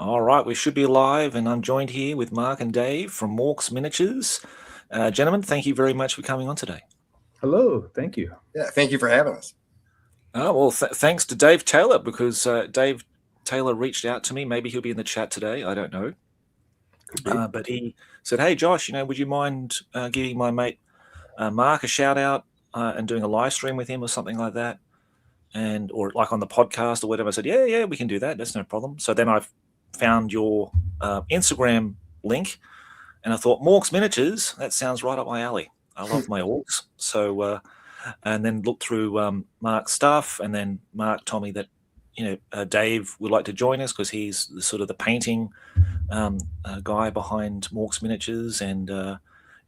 All right, we should be live, and I'm joined here with Mark and Dave from Morks Miniatures. Gentlemen, thank you very much for coming on today. Hello, thank you. Yeah, thank you for having us. Well, thanks to Dave Taylor, because Dave Taylor reached out to me. Maybe he'll be in the chat today. I don't know. But he said, hey, Josh, would you mind giving my mate Mark a shout out and doing a live stream with him or something like that? Or like on the podcast or whatever. I said, yeah, we can do that. That's no problem. So then I found your Instagram link, and I thought, Morks Miniatures, that sounds right up my alley. I love my orcs. So, and then looked through Mark's stuff, and then Mark told me that, Dave would like to join us because he's the painting guy behind Morks Miniatures. And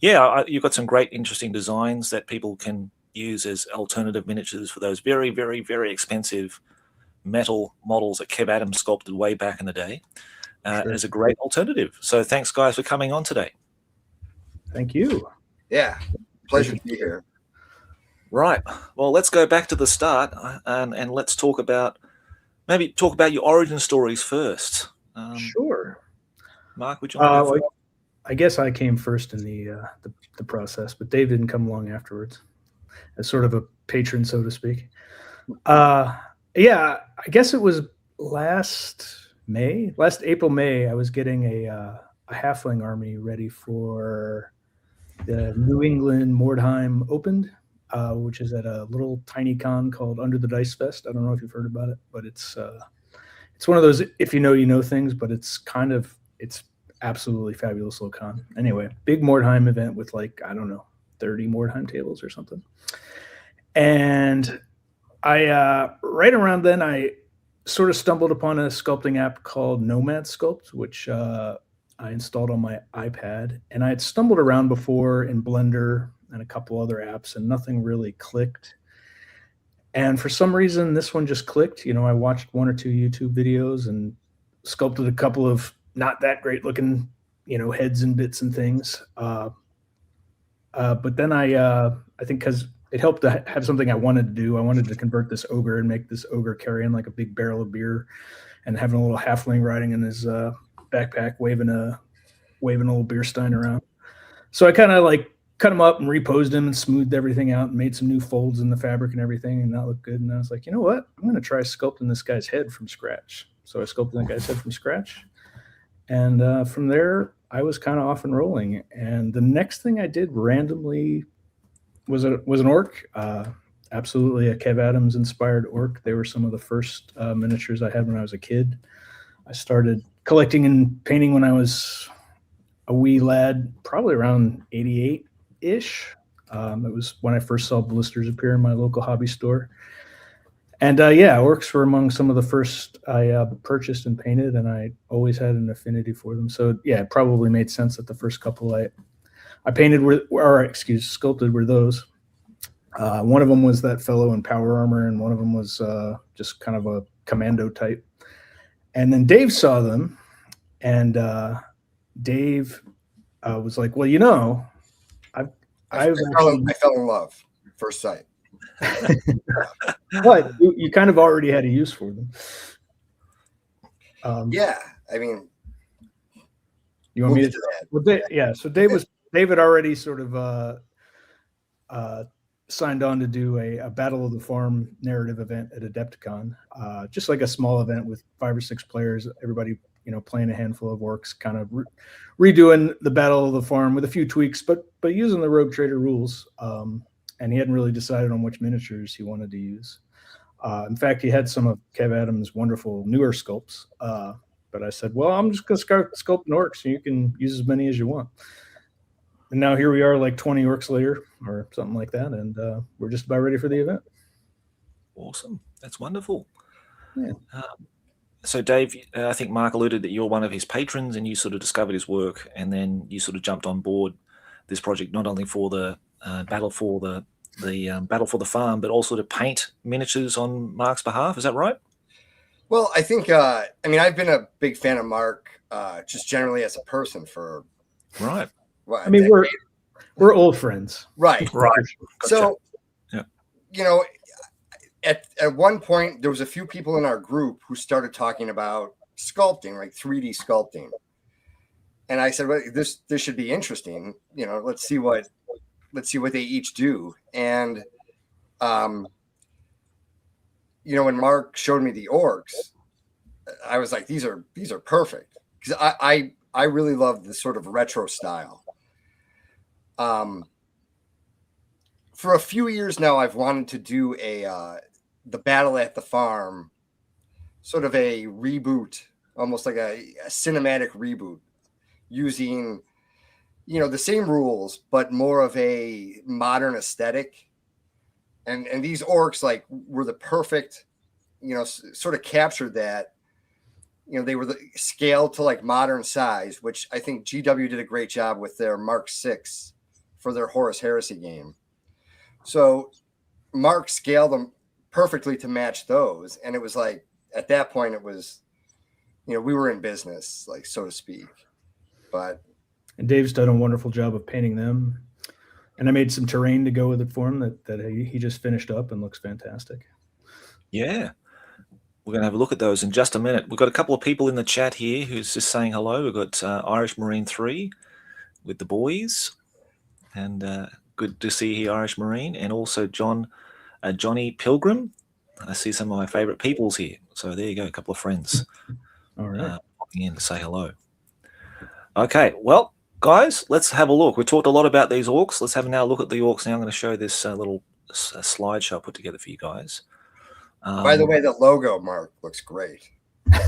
you've got some great, interesting designs that people can use as alternative miniatures for those very, very, very expensive metal models that Kev Adams sculpted way back in the day. Sure. As a great alternative. So thanks, guys, for coming on today. Thank you. Yeah, pleasure to be here. Right. Well, let's go back to the start and let's talk about your origin stories first. Sure. Mark, would you like to go I guess I came first in the process, but Dave didn't come along afterwards as sort of a patron, so to speak. I guess it was last April, May, I was getting a halfling army ready for the New England Mordheim Opened, which is at a little tiny con called Under the Dice Fest. I don't know if you've heard about it, but it's one of those, if you know things, but it's absolutely fabulous little con. Anyway, big Mordheim event with 30 Mordheim tables or something. And I right around then I sort of stumbled upon a sculpting app called Nomad Sculpt, which I installed on my iPad. And I had stumbled around before in Blender and a couple other apps, and nothing really clicked. And for some reason, this one just clicked. I watched one or two YouTube videos and sculpted a couple of not that great looking, heads and bits and things. But then I think because it helped to have something I wanted to do. I wanted to convert this ogre and make this ogre carrying like a big barrel of beer and having a little halfling riding in his backpack, waving a little beer stein around. So I kind of cut him up and reposed him and smoothed everything out and made some new folds in the fabric and everything, and that looked good. And I was like, you know what? I'm going to try sculpting this guy's head from scratch. So I sculpted that guy's head from scratch. And from there, I was kind of off and rolling. And the next thing I did randomly was an orc, absolutely a Kev Adams inspired orc. They were some of the first miniatures I had when I was a kid. I started collecting and painting when I was a wee lad, probably around 88-ish. It was when I first saw blisters appear in my local hobby store. And orcs were among some of the first I purchased and painted, and I always had an affinity for them. So yeah, it probably made sense that the first couple I painted sculpted were those. One of them was that fellow in power armor, and one of them was just kind of a commando type. And then Dave saw them, and Dave was like, "Well, I fell in love at first sight." But you kind of already had a use for them. Yeah, I mean, you want me to do that? Well, so Dave had already sort of signed on to do a Battle of the Farm narrative event at Adepticon, just like a small event with 5 or 6 players, everybody playing a handful of orcs, kind of redoing the Battle of the Farm with a few tweaks, but using the Rogue Trader rules. And he hadn't really decided on which miniatures he wanted to use. In fact, he had some of Kev Adams' wonderful newer sculpts. But I said, well, I'm just going to start sculpting orcs, and you can use as many as you want. And now here we are, 20 orcs later, or something like that, and we're just about ready for the event. Awesome. That's wonderful. Yeah. So, Dave, I think Mark alluded that you're one of his patrons, and you sort of discovered his work, and then you sort of jumped on board this project, not only for the Battle for the Battle for the Farm, but also to paint miniatures on Mark's behalf. Is that right? Well, I think I've been a big fan of Mark, just generally as a person for right. Well, I mean, we're old friends, right? Right. Gotcha. So, at one point, there was a few people in our group who started talking about sculpting, like 3D sculpting. And I said, well, this should be interesting. You know, let's see what they each do. And you know, when Mark showed me the orcs, I was like, these are perfect, because I really love this sort of retro style. For a few years now, I've wanted to do the Battle at the Farm, sort of a reboot, almost like a cinematic reboot, using, you know, the same rules, but more of a modern aesthetic. And these orcs, like, were the perfect, you know, sort of captured that. You know, they were scaled to like modern size, which I think GW did a great job with their Mark 6 for their Horus Heresy game. So Mark scaled them perfectly to match those. And it was like, at that point, it was, you know, we were in business, like, so to speak. And Dave's done a wonderful job of painting them. And I made some terrain to go with it for him that he just finished up and looks fantastic. Yeah. We're going to have a look at those in just a minute. We've got a couple of people in the chat here who's just saying hello. We've got Irish Marine 3 with the boys. And good to see you here, Irish Marine. And also Johnny Pilgrim. I see some of my favorite peoples here. So there you go, a couple of friends. All right. Popping in to say hello. Okay, well, guys, let's have a look. We talked a lot about these orcs. Let's have now a look at the orcs. Now I'm going to show this little slideshow I put together for you guys. By the way, the logo, Mark, looks great. I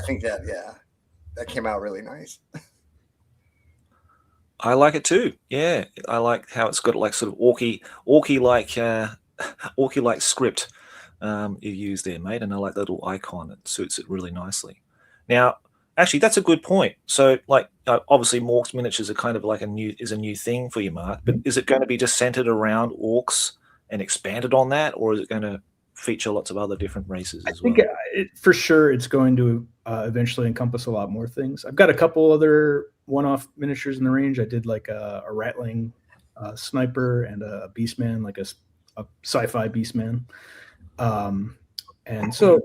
think that came out really nice. I like it too. Yeah, I like how it's got like sort of orky like script you use there, mate. And I like that little icon. It suits it really nicely. Now, actually, that's a good point. So, like, obviously, Morks miniatures are kind of like a new thing for you, Mark. But is it going to be just centered around orcs and expanded on that, or is it going to feature lots of other different races as well? I think for sure it's going to eventually encompass a lot more things. I've got a couple other one-off miniatures in the range. I did like a rattling sniper and a beastman, like a sci-fi beastman. And so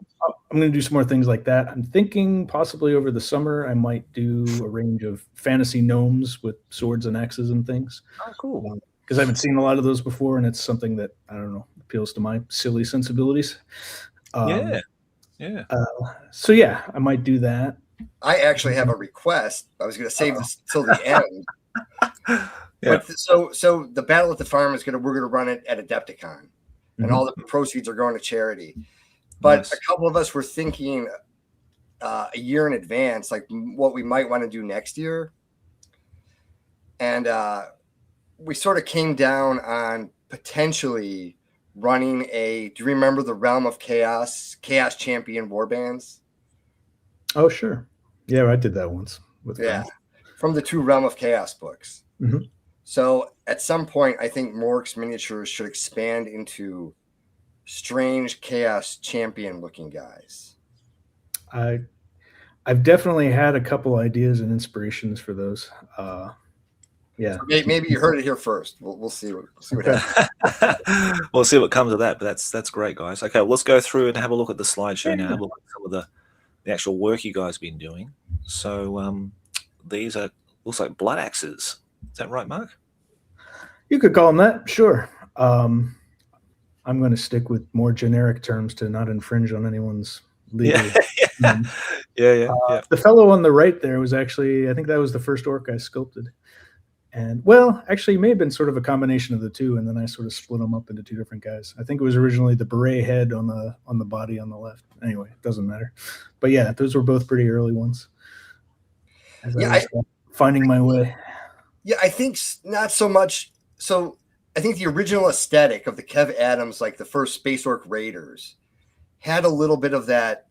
I'm going to do some more things like that. I'm thinking possibly over the summer I might do a range of fantasy gnomes with swords and axes and things. Oh, cool. Because I haven't seen a lot of those before, and it's something that, I don't know, appeals to my silly sensibilities. So yeah, I might do that. I actually have a request. I was going to save this till the end. But so the Battle at the Farm we're going to run it at Adepticon, and all the proceeds are going to charity. But a couple of us were thinking a year in advance, like what we might want to do next year. And we sort of came down on potentially running do you remember the Realm of Chaos Champion warbands? Oh, sure. Yeah, I did that once. From the 2 Realm of Chaos books. Mm-hmm. So at some point, I think Morks miniatures should expand into strange Chaos Champion looking guys. I've definitely had a couple ideas and inspirations for those. Yeah, so maybe you heard it here first. We'll see what happens. We'll see what comes of that. But that's great, guys. Okay, well, let's go through and have a look at the slideshow now. Have a look at some of the actual work you guys have been doing. So these looks like blood axes. Is that right, Mark? You could call them that, sure. I'm going to stick with more generic terms to not infringe on anyone's legal. The fellow on the right there was actually, I think that was the first orc I sculpted. And well, actually, it may have been sort of a combination of the two, and then I sort of split them up into 2 different guys. I think it was originally the beret head on the body on the left. Anyway, it doesn't matter. But yeah, those were both pretty early ones. As I was finding my way. Yeah, I think not so much. So I think the original aesthetic of the Kev Adams, like the first Space Orc Raiders, had a little bit of that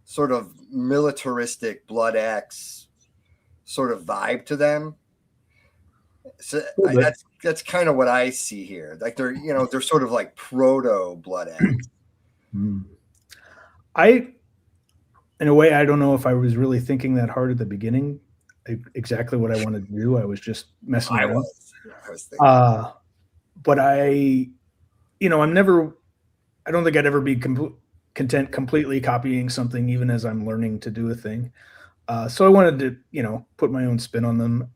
sort of militaristic blood axe sort of vibe to them. So that's kind of what I see here. Like they're sort of like proto blood axe. In a way, I don't know if I was really thinking that hard at the beginning, exactly what I wanted to do. I was just messing around. I was thinking. But I don't think I'd ever be content completely copying something, even as I'm learning to do a thing. So I wanted to, put my own spin on them.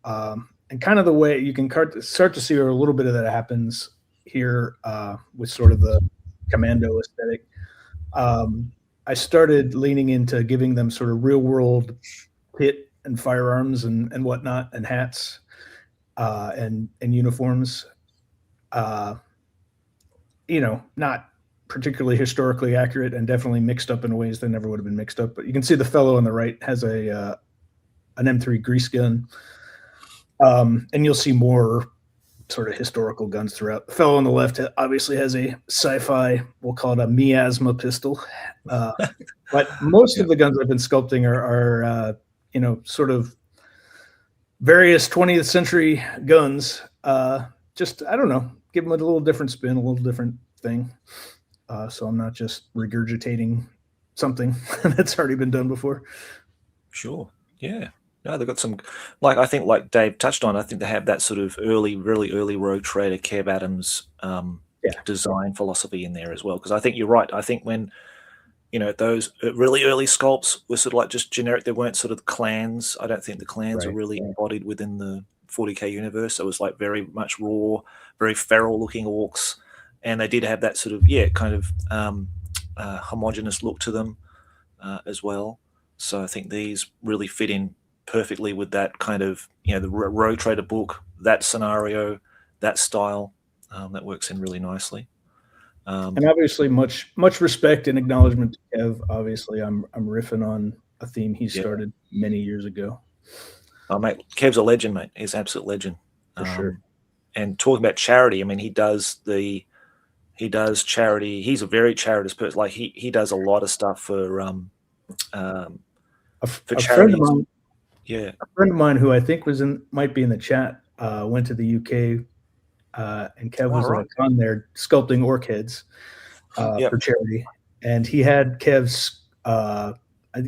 And kind of the way you can start to see a little bit of that happens here with sort of the commando aesthetic. I started leaning into giving them sort of real world kit and firearms and whatnot, and hats and uniforms. Not particularly historically accurate, and definitely mixed up in ways that never would have been mixed up. But you can see the fellow on the right has an M3 grease gun, and you'll see more sort of historical guns throughout. The fellow on the left obviously has a sci-fi, we'll call it a miasma pistol. But most of the guns I've been sculpting are sort of various 20th century guns. Just, I don't know, give them a little different spin, a little different thing. So I'm not just regurgitating something that's already been done before. Sure. Yeah. No, they've got some, I think like Dave touched on, I think they have that sort of really early Rogue Trader, Kev Adams design philosophy in there as well. Because I think you're right. I think when, those really early sculpts were sort of like just generic, they weren't sort of clans. I don't think the clans are really embodied within the 40K universe. It was like very much raw, very feral looking orcs. And they did have that sort of, kind of homogenous look to them as well. So I think these really fit in perfectly with that kind of, the Rogue Trader book, that scenario, that style, that works in really nicely. And obviously much respect and acknowledgement to Kev. Obviously I'm riffing on a theme he started many years ago. Oh, mate, Kev's a legend, mate. He's an absolute legend. For sure. And talking about charity, I mean, he does charity. He's a very charitous person. Like he does a lot of stuff for charities. A friend of mine who I think might be in the chat went to the UK, and Kev was on there sculpting orc heads for charity. And he had Kev's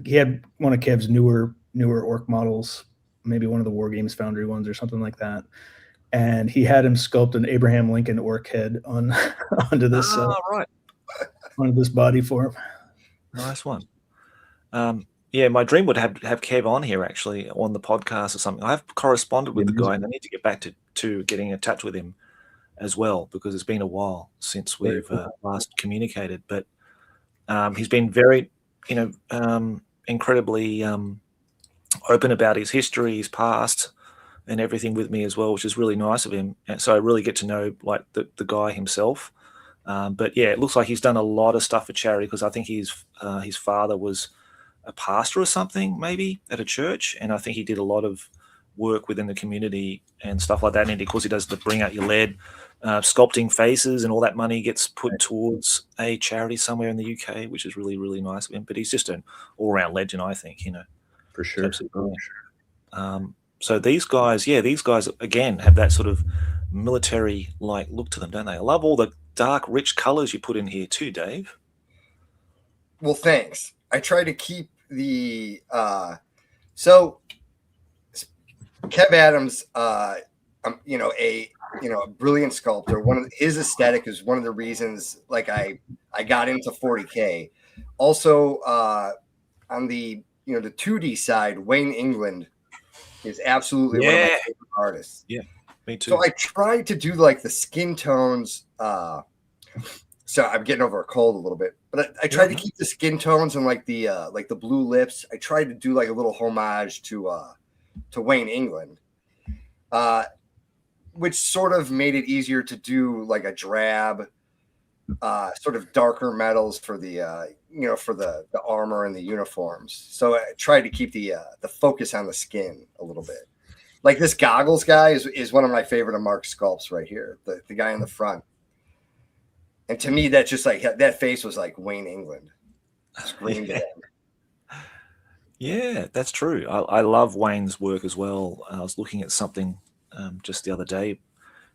he had one of Kev's newer orc models, maybe one of the War Games Foundry ones or something like that. And he had him sculpt an Abraham Lincoln orc head onto this onto this body for him. Nice one. My dream would have Kev on here actually on the podcast or something. I've corresponded with the guy, and I need to get back to getting in touch with him as well, because it's been a while since we've last communicated. But he's been very, incredibly open about his history, his past, and everything with me as well, which is really nice of him. And so I really get to know like the guy himself. But it looks like he's done a lot of stuff for charity, because I think his father was a pastor or something, maybe at a church, and I think he did a lot of work within the community and stuff like that. And of course, he does the Bring Out Your Lead, sculpting faces, and all that money gets put towards a charity somewhere in the UK, which is really, really nice of him. But he's just an all-round legend, I think. For sure. Absolutely. So these guys again have that sort of military-like look to them, don't they? I love all the dark, rich colors you put in here too, Dave. Well, thanks. I try to keep the so Kev Adams, a brilliant sculptor. His aesthetic is one of the reasons I got into 40K. Also, on the the 2D side, Wayne England is absolutely one of my favorite artists. Yeah, me too. So I tried to do the skin tones. So I'm getting over a cold a little bit, but I tried to keep the skin tones and the blue lips. I tried to do a little homage to Wayne England, which sort of made it easier to do a drab, sort of darker metals for the for the armor and the uniforms. So I tried to keep the focus on the skin a little bit. Like this goggles guy is one of my favorite of Mark's sculpts right here. The guy in the front. And to me, that just that face was like Wayne England. Screamed at him. Yeah, that's true. I love Wayne's work as well. I was looking at something just the other day,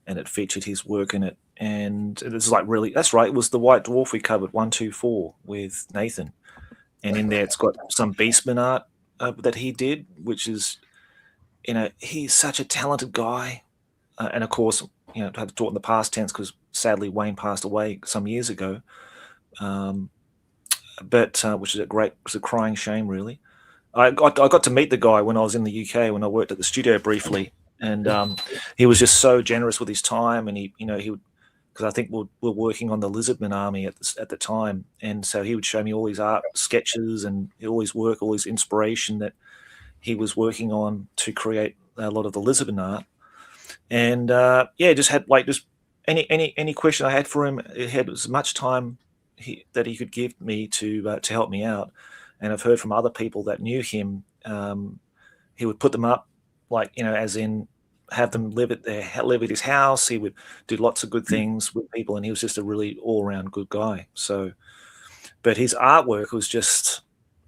and it featured his work in it. And this is that's right. It was the White Dwarf we covered, 124 with Nathan. And in there, it's got some Beastman art that he did, which is, he's such a talented guy. And of course, I had to talk in the past tense because sadly Wayne passed away some years ago. but which is a crying shame, really. I got to meet the guy when I was in the UK when I worked at the studio briefly, and he was just so generous with his time, and he would, because I think we're working on the Lizardman army at the time, and so he would show me all his art sketches and all his work, all his inspiration that he was working on to create a lot of the Lizardman art, and just had just any question I had for him, he had as much time that he could give me to help me out. And I've heard from other people that knew him, he would put them up, as in have them live at his house. He would do lots of good things with people, and he was just a really all-around good guy. So, but his artwork was just,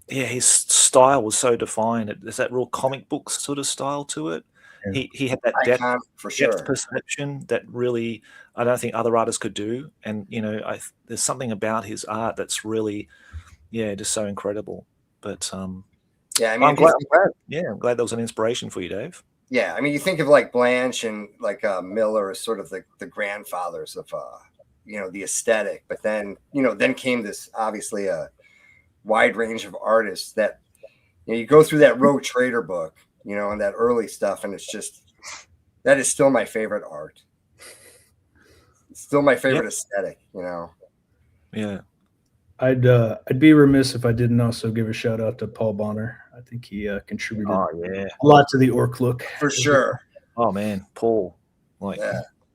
his style was so defined. There's that real comic book sort of style to it. Yeah. He had that depth perception that really I don't think other artists could do. And there's something about his art that's really, just so incredible. But I'm glad that was an inspiration for you, Dave. Yeah, I mean, you think of like Blanche and like Miller as sort of the grandfathers of the aesthetic, but then then came this obviously a wide range of artists that you go through that Rogue Trader book, and that early stuff, and it's just that is still my favorite art. It's still my favorite aesthetic, Yeah. I'd be remiss if I didn't also give a shout out to Paul Bonner. I think he contributed a lot to the orc look. For sure. Oh man, Paul.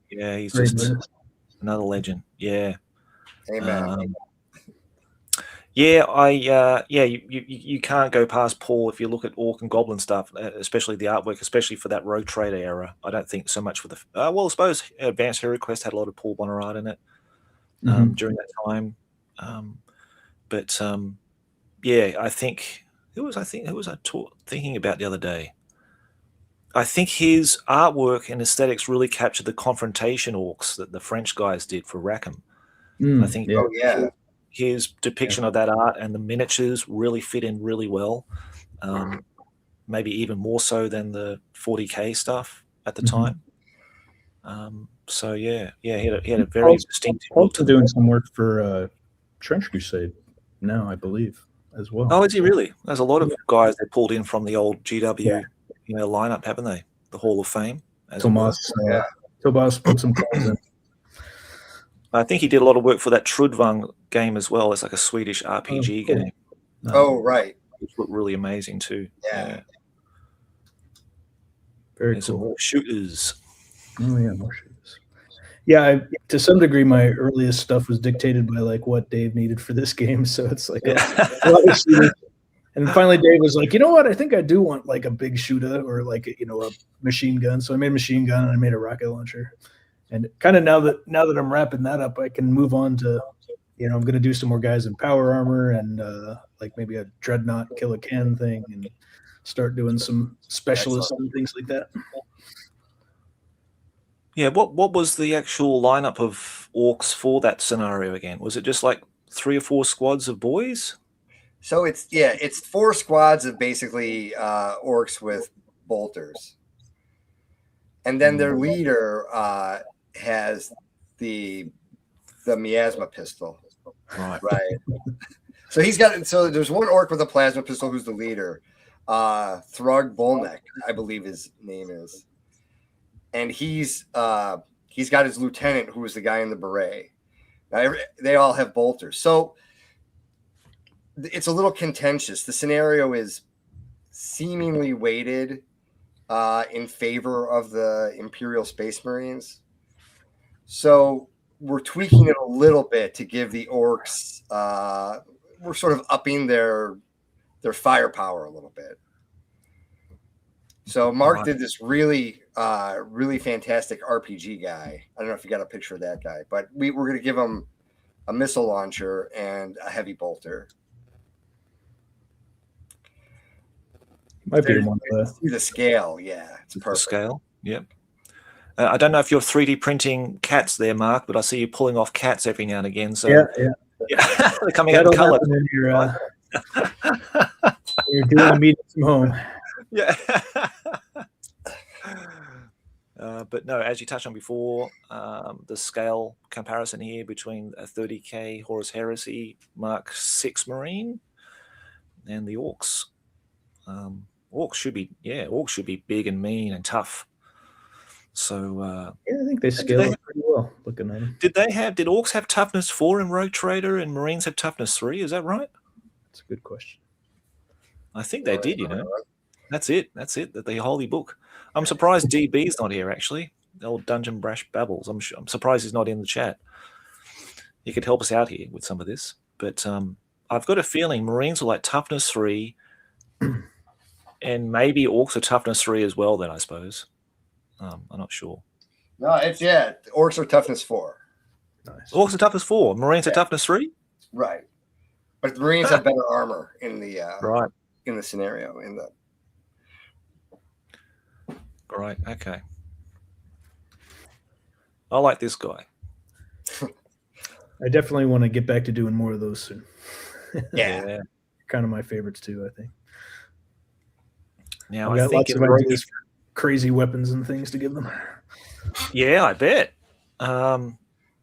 He's Great just minute. Another legend. Yeah. Amen. You can't go past Paul if you look at Orc and Goblin stuff, especially the artwork, especially for that Rogue Trader era. I don't think so much for the I suppose Advanced Hero Quest had a lot of Paul Bonner art in it during that time. I think who was I thinking about the other day? I think his artwork and aesthetics really captured the confrontation orcs that the French guys did for Rackham. I think his depiction of that art and the miniatures really fit in really well, maybe even more so than the 40K stuff at the time. He had a very distinctive look. Also doing some work for Trench Crusade now, I believe, as well. Oh, is he really? There's a lot of guys that pulled in from the old GW lineup, haven't they? The Hall of Fame. Tomas put some calls in. I think he did a lot of work for that Trudvang game as well. It's like a Swedish RPG game. Oh, right. Which looked really amazing too. Yeah. Very cool. Some more shooters. Oh yeah, more shooters. Yeah, to some degree, my earliest stuff was dictated by like what Dave needed for this game. So it's like a lot of shooters. And finally, Dave was like, you know what? I think I do want like a big shooter or like a machine gun. So I made a machine gun and I made a rocket launcher. And kind of now that I'm wrapping that up, I can move on to, I'm going to do some more guys in power armor and like maybe a dreadnought kill a can thing and start doing some specialists and things like that. Yeah, what was the actual lineup of orcs for that scenario again? Was it just like 3 or 4 squads of boys? So it's 4 squads of basically orcs with bolters, and then their leader has the miasma pistol. Right. So there's one orc with a plasma pistol who's the leader, Thrug Bolnek, I believe his name is. And he's got his lieutenant, who is the guy in the beret. Now, they all have bolters. So it's a little contentious. The scenario is seemingly weighted in favor of the Imperial Space Marines. So we're tweaking it a little bit to give the orcs, we're sort of upping their firepower a little bit. So Mark did this really fantastic RPG guy. I don't know if you got a picture of that guy, but we're going to give him a missile launcher and a heavy bolter. Might be one of see the scale. Yeah, it's perfect. The scale. Yep. I don't know if you're 3D printing cats there, Mark, but I see you pulling off cats every now and again. So yeah. They're coming out in color. You're doing a meeting from home. Yeah. But no, as you touched on before, the scale comparison here between a 30k Horus Heresy Mark 6 Marine and the Orcs. Orcs should be big and mean and tough. So yeah, I think they scale up pretty well. Looking at them, did Orcs have toughness 4 in Rogue Trader and Marines have toughness 3? Is that right? That's a good question. I think they did. That's it. The holy book. I'm surprised DB's not here. Actually, the old Dungeon Brash Babbles. I'm surprised he's not in the chat. He could help us out here with some of this. But I've got a feeling Marines are like toughness 3, and maybe Orcs are toughness 3 as well. Then I suppose. I'm not sure. No, Orcs are toughness 4. Nice. Orcs are toughness 4. Marines are toughness 3. Right, but the Marines have better armor in the right in the scenario Right. Okay. I like this guy. I definitely want to get back to doing more of those soon. Yeah. Kind of my favorites too, I think. Now I got lots of ideas ideas for crazy weapons and things to give them. Yeah, I bet.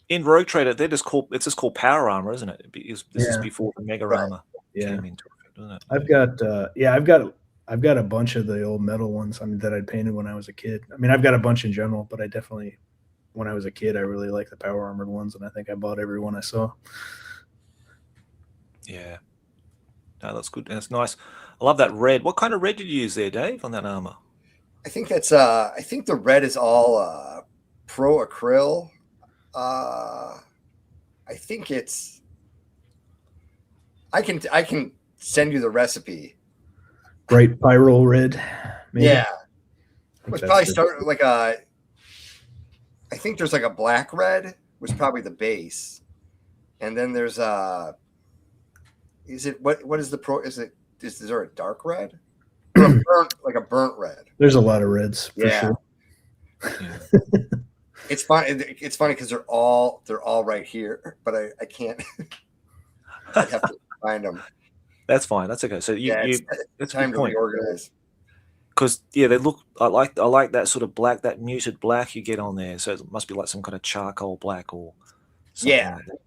In Rogue Trader, it's just called power armor, isn't it? This is before the mega armor came into it, doesn't it? I've got a bunch of the old metal ones that I'd painted when I was a kid. I mean, I've got a bunch in general, but I definitely, when I was a kid, I really liked the power armored ones, and I think I bought every one I saw. Yeah. No, that's good. That's nice. I love that red. What kind of red did you use there, Dave, on that armor? I think that's I think the red is all pro acryl. I think it's I can send you the recipe. Bright pyrrole red. Maybe. Yeah. It was probably started like I think there's like a black red was probably the base. And then there's is there a dark red? Or like a burnt red. There's a lot of reds for sure. Yeah. It's funny because they're all right here, but I can't I have to find them. That's fine. That's okay. So it's time to reorganize. Because they look. I like that sort of black, that muted black you get on there. So it must be like some kind of charcoal black or something like that.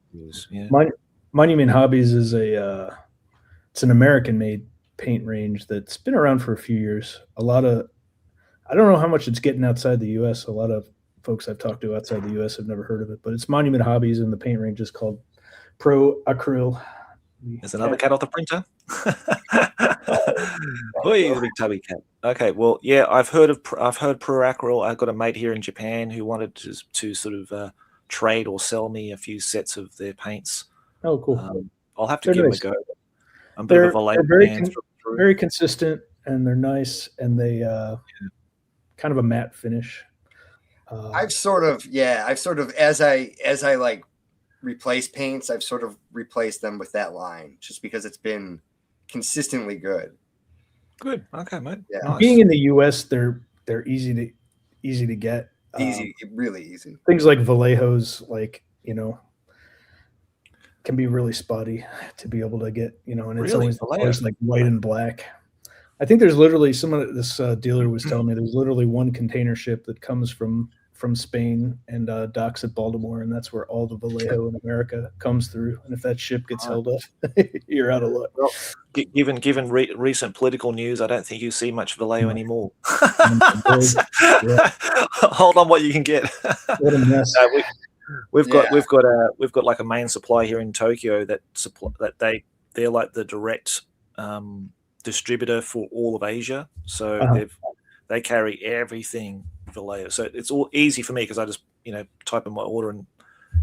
Yeah. Monument Hobbies is it's an American-made paint range that's been around for a few years. I don't know how much it's getting outside the U.S. A lot of folks I've talked to outside the U.S. have never heard of it, but it's Monument Hobbies, and the paint range is called Pro Acryl. There's another cat off the printer. Boy, big tubby cat. Okay, well, yeah, I've heard Pro Acryl. I've got a mate here in Japan who wanted to sort of trade or sell me a few sets of their paints. Oh, cool. I'll have to give them a go. I'm a bit They're of a Vallejo fan. Very consistent, and they're nice, and they kind of a matte finish. I've sort of as I like replace paints, I've sort of replaced them with that line just because it's been consistently good. Good. Okay, mate. Yeah. Nice. Being in the US, they're easy to get. Really easy. Things like Vallejos, can be really spotty to be able to get, and it's always like white and black. I think there's literally this dealer was telling me there's literally one container ship that comes from Spain and docks at Baltimore, and that's where all the Vallejo in America comes through. And if that ship gets held up, you're out of luck. Well, given recent political news, I don't think you see much Vallejo anymore. Hold on, what you can get. What a mess. We've got like a main supply here in Tokyo they're like the direct distributor for all of Asia. So they carry everything Vallejo. So it's all easy for me because I just type in my order and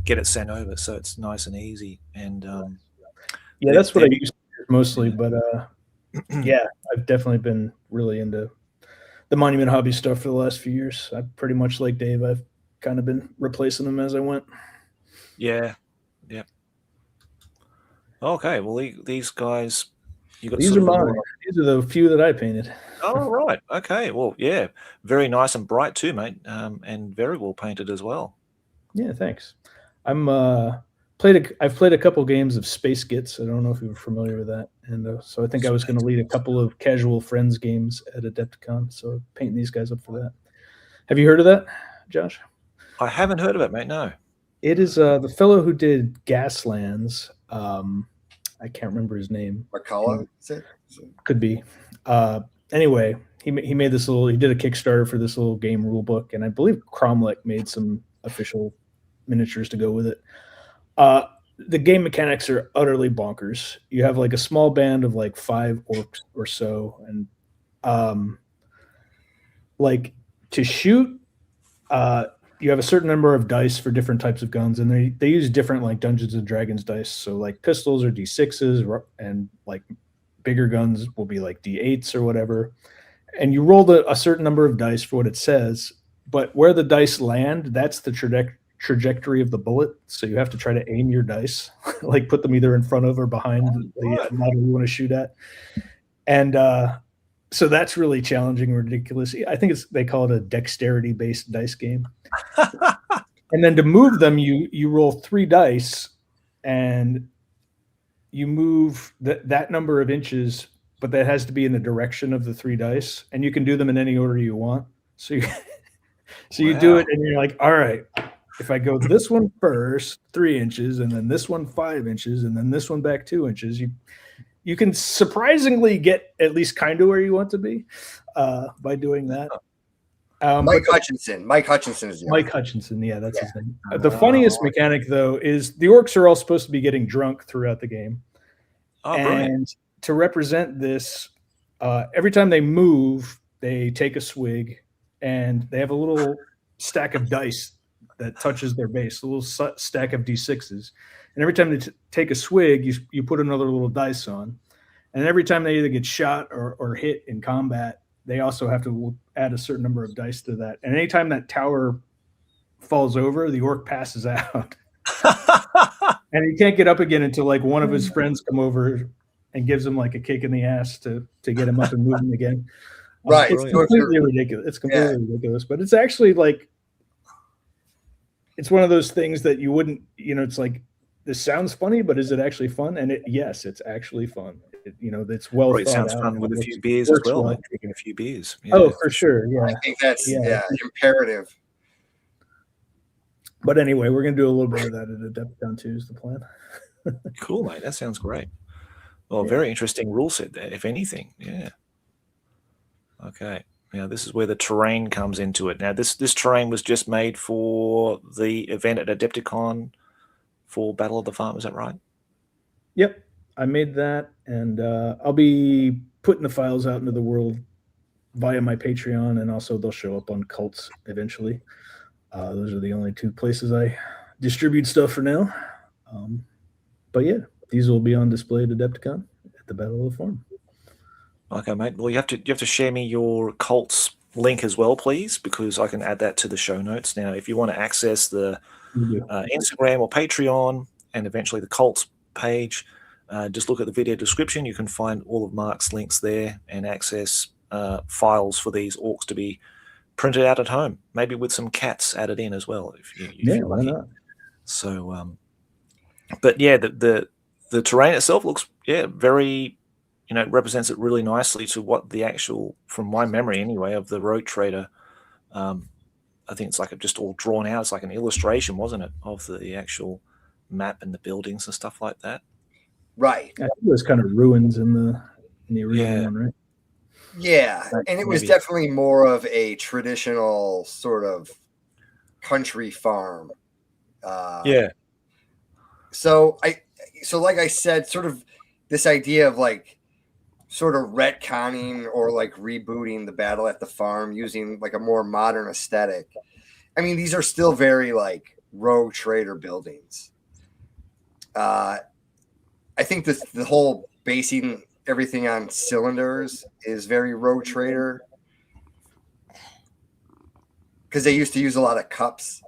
get it sent over. So it's nice and easy. And that's what I use mostly. But I've definitely been really into the Monument Hobby stuff for the last few years. I pretty much like Dave. I've kind of been replacing them as I went. Yeah. Okay. Well, these guys. These are mine. These are the few that I painted. Oh, right. Okay. Well, yeah. Very nice and bright too, mate. And very well painted as well. Yeah, thanks. I've played a couple games of Space Gits. I don't know if you're familiar with that. And so I think I was going to lead a couple of casual friends games at Adepticon. So painting these guys up for that. Have you heard of that, Josh? I haven't heard of it, mate. No. It is the fellow who did Gaslands. I can't remember his name. McCullough, is it? Could be. Anyway, he made this little. He did a Kickstarter for this little game rule book, and I believe Cromlech made some official miniatures to go with it. The game mechanics are utterly bonkers. You have like a small band of like 5 orcs or so, and like to shoot, you have a certain number of dice for different types of guns, and they use different like Dungeons and Dragons dice. So like pistols are D6s, and like bigger guns will be like D8s or whatever. And you roll a certain number of dice for what it says, but where the dice land, that's the trajectory of the bullet. So you have to try to aim your dice, like put them either in front of or behind the model you want to shoot at. And so that's really challenging and ridiculous. I think they call it a dexterity-based dice game. And then to move them, you roll 3 dice, and you move that number of inches, but that has to be in the direction of the 3 dice, and you can do them in any order you want. So you do it, and you're like, all right, if I go this one first, 3 inches, and then this one 5 inches, and then this one back 2 inches, you can surprisingly get at least kind of where you want to be by doing that. Mike Hutchinson is Mike Hutchinson. Yeah, that's his name. The funniest mechanic, though, is the orcs are all supposed to be getting drunk throughout the game. Oh, and brilliant. To represent this, every time they move, they take a swig, and they have a little stack of dice that touches their base, a little stack of D6s. And every time they take a swig, you put another little dice on. And every time they either get shot or hit in combat, they also have to add a certain number of dice to that. And anytime that tower falls over, the orc passes out. And he can't get up again until like one of his friends come over and gives him like a kick in the ass to get him up and move him again. Right. It's completely ridiculous. It's completely ridiculous. But it's actually like, it's one of those things that you wouldn't, it's like, this sounds funny, but is it actually fun? And yes, it's actually fun. It's well thought out. It sounds fun with a few beers as well. Drinking a few beers. Yeah. Oh, for sure. Yeah. I think that's imperative. But anyway, we're going to do a little bit of that at Adepticon 2 is the plan. Cool, mate. That sounds great. Well, very interesting rule set there, if anything. Yeah. Okay. Now, this is where the terrain comes into it. Now, this terrain was just made for the event at Adepticon for Battle of the Farm. Is that right? Yep. I made that, and I'll be putting the files out into the world via my Patreon, and also they'll show up on Cults eventually. Those are the only 2 places I distribute stuff for now. But yeah, these will be on display at Adepticon at the Battle of the Farm. Okay, mate. Well, you have to share me your Cults link as well, please, because I can add that to the show notes. Now, if you want to access the Instagram or Patreon and eventually the Cults page, just look at the video description. You can find all of Mark's links there and access files for these orcs to be printed out at home, maybe with some cats added in as well. If you're why not? So, but yeah, the terrain itself looks very, represents it really nicely to what the actual, from my memory anyway, of the Road Trader. I think it's like just all drawn out. It's like an illustration, wasn't it, of the actual map and the buildings and stuff like that. Right. I think it was kind of ruins in the original one, right? Yeah, and it was definitely more of a traditional sort of country farm. So like I said, sort of this idea of like sort of retconning or like rebooting the Battle at the Farm using like a more modern aesthetic. I mean, these are still very like Rogue Trader buildings. I think the whole basing everything on cylinders is very Rogue Trader, because they used to use a lot of cups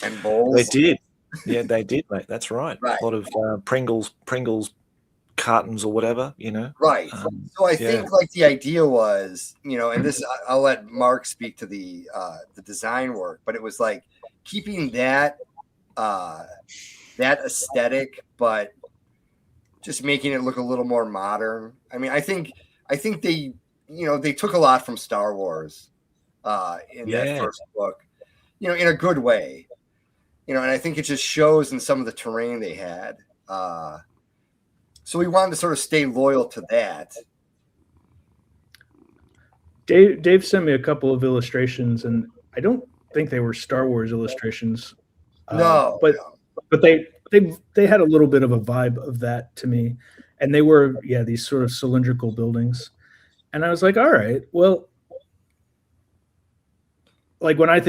and bowls. They did. Yeah, they did, mate. That's right. A lot of Pringles cartons or whatever, Right. So I think like the idea was, and this, I'll let Mark speak to the design work, but it was like keeping that aesthetic, but just making it look a little more modern. I mean, I think they, they took a lot from Star Wars. in that first book, you know, in a good way, you know, and I think it just shows in some of the terrain they had. So we wanted to sort of stay loyal to that. Dave sent me a couple of illustrations, and I don't think they were Star Wars illustrations. No, but they had a little bit of a vibe of that to me, and they were these sort of cylindrical buildings, and I was like, all right, well, like when I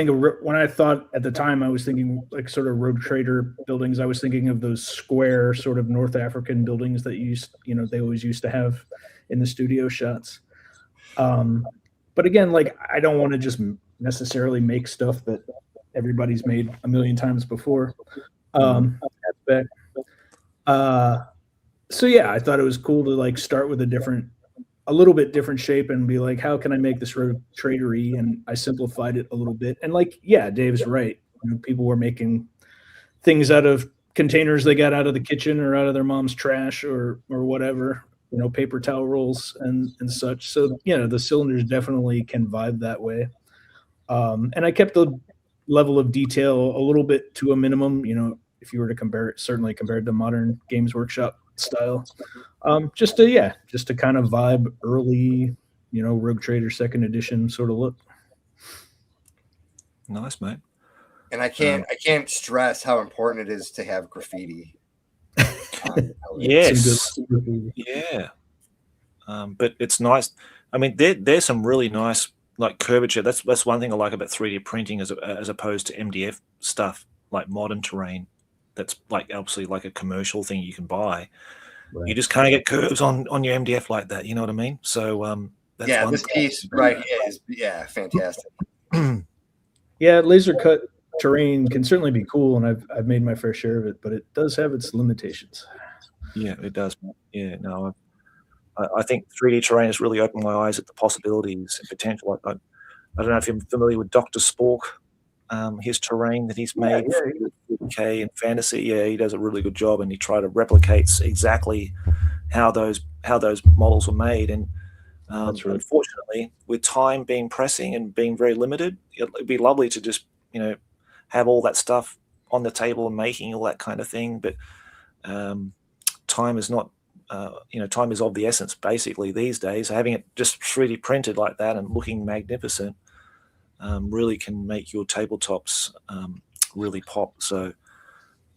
thought at the time, I was thinking like sort of Rogue Trader buildings. I was thinking of those square sort of North African buildings that they always used to have in the studio shots. But again, like I don't want to just necessarily make stuff that everybody's made a million times before. So yeah, I thought it was cool to like start with a little bit different shape and be like, how can I make this Rogue Trader-y? And I simplified it a little bit. And like, yeah, Dave's right. You know, people were making things out of containers they got out of the kitchen or out of their mom's trash or whatever, you know, paper towel rolls and such. So, you know, the cylinders definitely can vibe that way. And I kept the level of detail a little bit to a minimum, you know, if you were to compare it, certainly compared to modern Games Workshop style. Just to kind of vibe early, you know, Rogue Trader 2nd edition sort of look. Nice, mate. And I can't stress how important it is to have graffiti. Yes. Yeah. But it's nice. I mean, there's some really nice like curvature. That's one thing I like about 3D printing as opposed to MDF stuff, like modern terrain. That's like obviously like a commercial thing you can buy. Right. You just can't get curves on your MDF like that. You know what I mean? So that's this piece right is fantastic. Yeah, laser cut terrain can certainly be cool, and I've made my fair share of it, but it does have its limitations. Yeah, it does. Yeah, no, I think 3D terrain has really opened my eyes at the possibilities and potential. I don't know if you're familiar with Dr. Spork, his terrain that he's made for 40K and fantasy. Yeah, he does a really good job, and he tries to replicate exactly how those models were made. And unfortunately, with time being pressing and being very limited, it'd be lovely to just have all that stuff on the table and making all that kind of thing. But time is not. Time is of the essence, basically, these days. Having it just 3D printed like that and looking magnificent really can make your tabletops really pop. So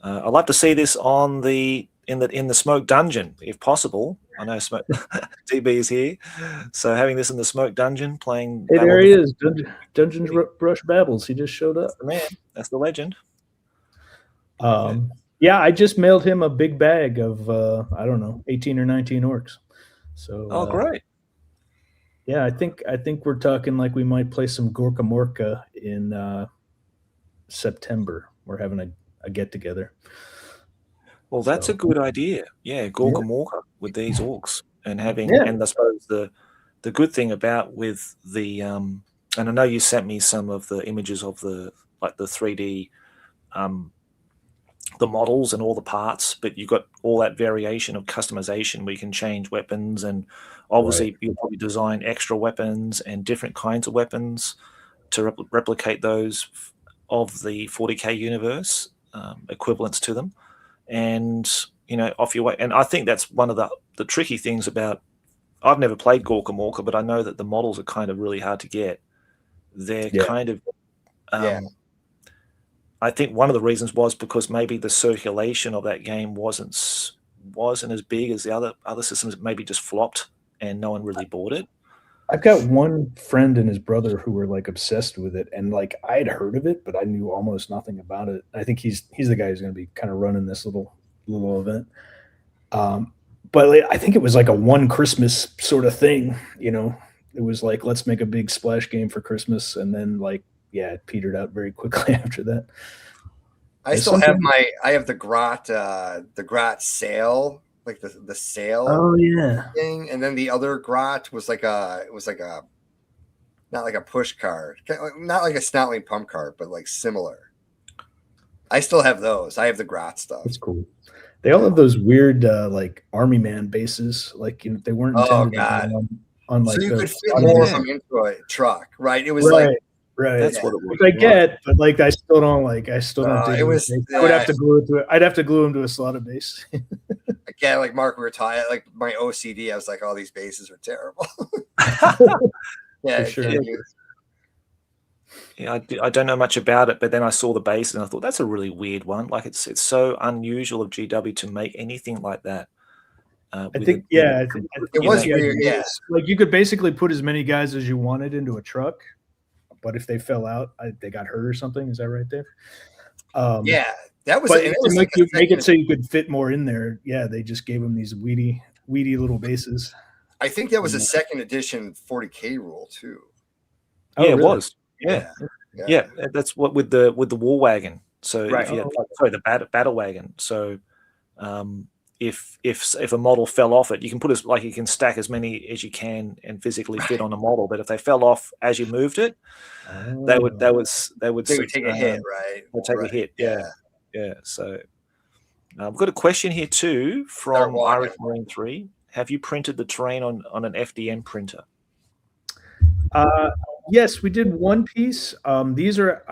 I'd love to see this in the Smoke Dungeon, if possible. I know Smoke DB is here, so having this in the Smoke Dungeon, playing. Hey, there he is, Dungeons Rush Babbles. He just showed up. That's the man. That's the legend. Yeah, I just mailed him a big bag of 18 or 19 orcs. So great. Yeah, I think we're talking like we might play some Gorka Morka in September. We're having a get together. Well, that's a good idea. Yeah, Gorka Morka with these orcs and having and I suppose the good thing about with the and I know you sent me some of the images of the 3D the models and all the parts, but you've got all that variation of customization where you can change weapons, and obviously you'll probably design extra weapons and different kinds of weapons to replicate those of the 40K universe, equivalents to them, and off your way. And I think that's one of the tricky things about. I've never played Gorka Morka, but I know that the models are kind of really hard to get. They're kind of I think one of the reasons was because maybe the circulation of that game wasn't as big as the other systems. Maybe just flopped and no one really bought it. I've got one friend and his brother who were like obsessed with it, and like I had heard of it, but I knew almost nothing about it. I think he's the guy who's going to be kind of running this little event. But I think it was like a one Christmas sort of thing. It was like, let's make a big splash game for Christmas, and then it petered out very quickly after that. I still have the Grot sail, like the sail. Oh yeah. Thing, and then the other Grot was like a not like a push cart, not like a Snotling pump cart, but like similar. I still have those. I have the Grot stuff. That's cool. They all have those weird like army man bases. Like they weren't intended on like. So you could fit more of them into a truck, right? It was like Right. That's Yeah. what it was. Which I get, but like I still don't dig it was- it. I would have to glue it to it. I'd have to glue them to a slotted base. Again, like Mark, we were talking, like my OCD, I was like, all these bases are terrible. Yeah, For sure. Yeah, I don't know much about it, but then I saw the base and I thought that's a really weird one. Like it's so unusual of GW to make anything like that. I think it was weird. Yeah, like you could basically put as many guys as you wanted into a truck, but if they fell out, they got hurt or something. Is that right, Dave? Yeah, that was. But It to was make, like make it so you could fit more in there, yeah, they just gave them these weedy little bases. I think that was a second edition 40K rule too. Yeah, really? it was. Yeah, that's what with the war wagon. So Right. if you had, the battle wagon. So if a model fell off it, you can put you can stack as many as you can and physically fit on a model. But if they fell off as you moved it, they would take a hit, right? They'd take a hit. Yeah. So I've got a question here too from Start Irish Marine 3. Have you printed the terrain on an FDM printer? Yes, we did one piece. These are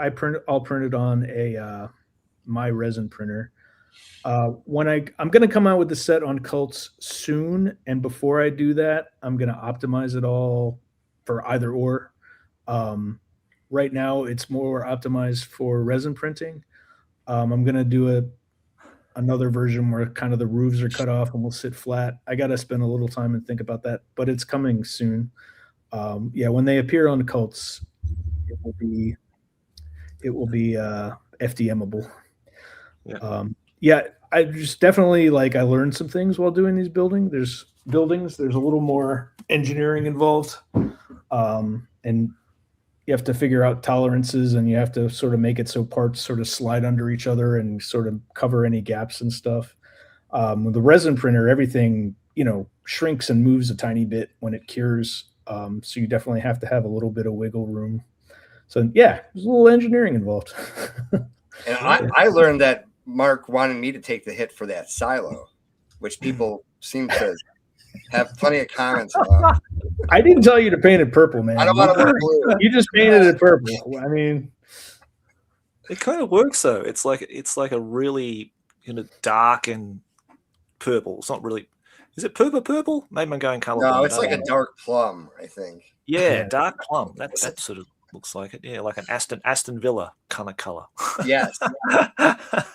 all printed on a my resin printer. When I'm going to come out with the set on cults soon, and before I do that, I'm going to optimize it all for either or. Right now, it's more optimized for resin printing. I'm going to do another version where kind of the roofs are cut off and we'll sit flat. I got to spend a little time and think about that, but it's coming soon. When they appear on cults, it will be FDMable. I just definitely I learned some things while doing these buildings. There's a little more engineering involved, and you have to figure out tolerances, and you have to sort of make it so parts sort of slide under each other and sort of cover any gaps and stuff. With the resin printer, everything shrinks and moves a tiny bit when it cures. So you definitely have to have a little bit of wiggle room. So there's a little engineering involved. And I learned that Mark wanted me to take the hit for that silo, which people seem to have plenty of comments about. I didn't tell you to paint it purple, man. I don't want to wear blue. You just painted it purple. I mean, it kind of works though. It's like a really dark and purple. It's not really. Is it purple? Maybe I'm going color. No, it's like a dark plum, I think. Yeah, dark plum. That sort of looks like it. Yeah, like an Aston Villa kind of color. Yes.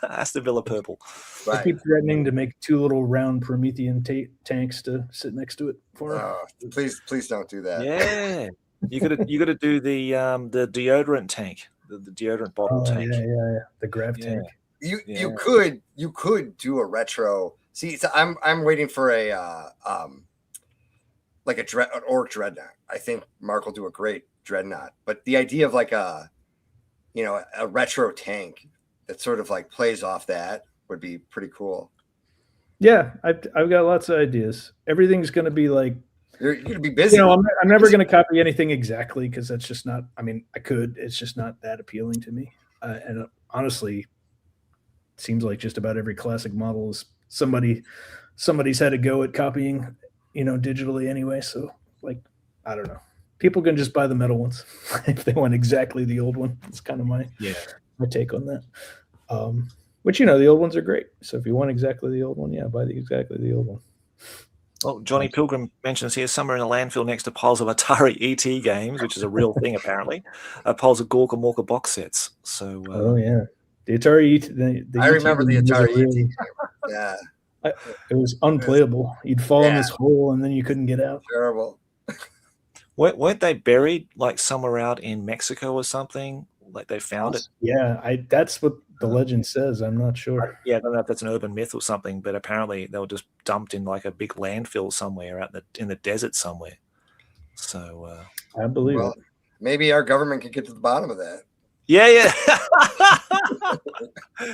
Aston Villa purple. Right. I keep threatening to make 2 little round Promethean tanks to sit next to it for. Oh, please don't do that. Yeah, you got to do the deodorant tank, the deodorant bottle tank. Yeah, the grav tank. You could do a retro. See, so I'm waiting for an orc dreadnought. I think Mark will do a great dreadnought, but the idea of a retro tank that sort of plays off that would be pretty cool. Yeah, I've got lots of ideas. Everything's going to be you're going to be busy. I'm never going to copy anything exactly because that's just not. I mean, I could. It's just not that appealing to me. And honestly, it seems like just about every classic model is somebody's had a go at copying, digitally anyway. So I don't know. People can just buy the metal ones if they want exactly the old one. It's kind of my take on that. Which the old ones are great. So if you want exactly the old one, buy exactly the old one. Well, Johnny Pilgrim mentions here somewhere in a landfill next to piles of Atari ET games, which is a real thing apparently. Piles of Gorka Morka box sets. So the Atari ET. I remember the Atari ET. Yeah. It was unplayable. You'd fall in this hole and then you couldn't get out. Terrible. Weren't they buried somewhere out in Mexico or something? Like they found it? Yeah, that's what the legend says. I'm not sure. Yeah, I don't know if that's an urban myth or something, but apparently they were just dumped in a big landfill somewhere out in the desert somewhere. So I believe it. Maybe our government could get to the bottom of that. Yeah.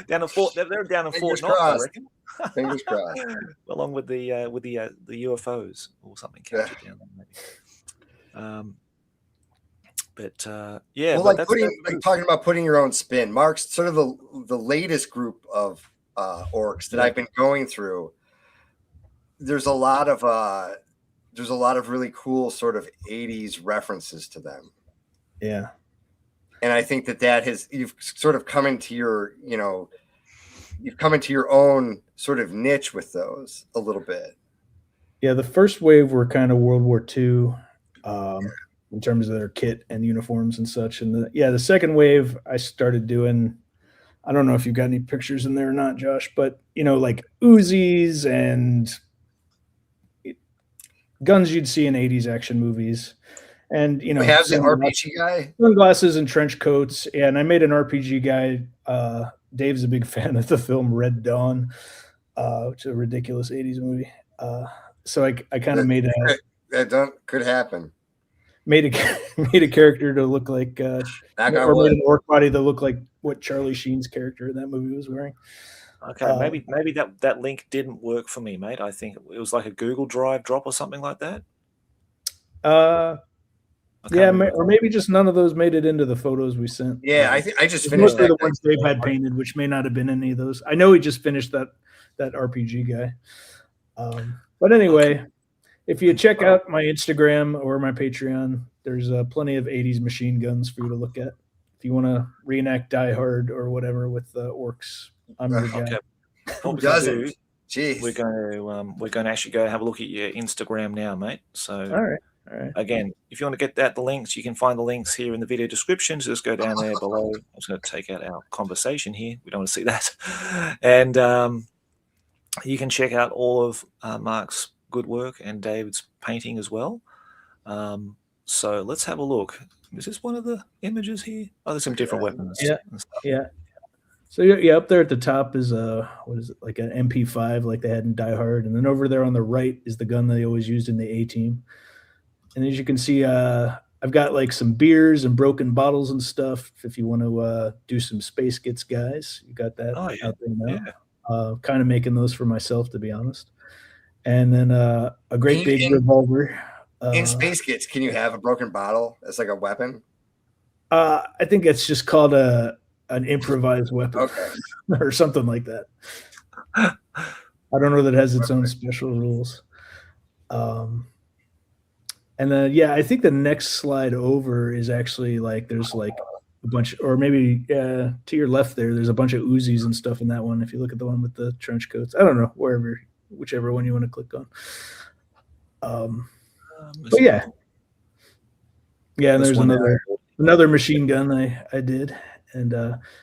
Down in Fort, they're down in Fort Knox, I reckon. Fingers crossed. Along with the UFOs or something captured down there, maybe. Talking about putting your own spin. Mark's sort of the latest group of orcs that I've been going through. There's a lot of really cool sort of 80s references to them. Yeah. And I think that you've sort of come into your, you've come into your own sort of niche with those a little bit. Yeah, the first wave were kind of World War II in terms of their kit and uniforms and such. And the second wave I started doing, I don't know if you've got any pictures in there or not, Josh, but like Uzis and guns you'd see in 80s action movies. And you have the RPG guy, sunglasses and trench coats. And I made an RPG guy. Dave's a big fan of the film Red Dawn, which is a ridiculous 80s movie. So I kind of made could happen. Made a character to look like or made an orc body to look like what Charlie Sheen's character in that movie was wearing. Okay, maybe that link didn't work for me, mate. I think it was like a Google Drive drop or something like that. Or maybe just none of those made it into the photos we sent. Yeah, I just finished the ones Dave had painted, which may not have been any of those. I know he just finished that RPG guy. But anyway, if you check out my Instagram or my Patreon, there's plenty of 80s machine guns for you to look at. If you want to reenact Die Hard or whatever with the orcs, I'm your guy. Who doesn't? Jeez. We're going to actually go have a look at your Instagram now, mate. So all right. Again, if you want to get the links, you can find the links here in the video description. Just go down there below. I'm just going to take out our conversation here. We don't want to see that. And you can check out all of Mark's good work and David's painting as well. So let's have a look. Is this one of the images here? Oh, there's some different weapons. Yeah. So up there at the top is what is it, like an MP5 like they had in Die Hard, and then over there on the right is the gun they always used in the A-Team. And as you can see, I've got like some beers and broken bottles and stuff. If you want to do some space kits, guys, you got that out there now. Yeah. Kind of making those for myself, to be honest. And then a great big revolver. In space kits, can you have a broken bottle as like a weapon? I think it's just called an improvised weapon, or something like that. I don't know that it has its own special rules. And then, I think the next slide over is actually like there's like a bunch, or maybe to your left there's a bunch of Uzis and stuff in that one. If you look at the one with the trench coats, I don't know, whichever one you want to click on. But yeah, and there's another machine gun I did, and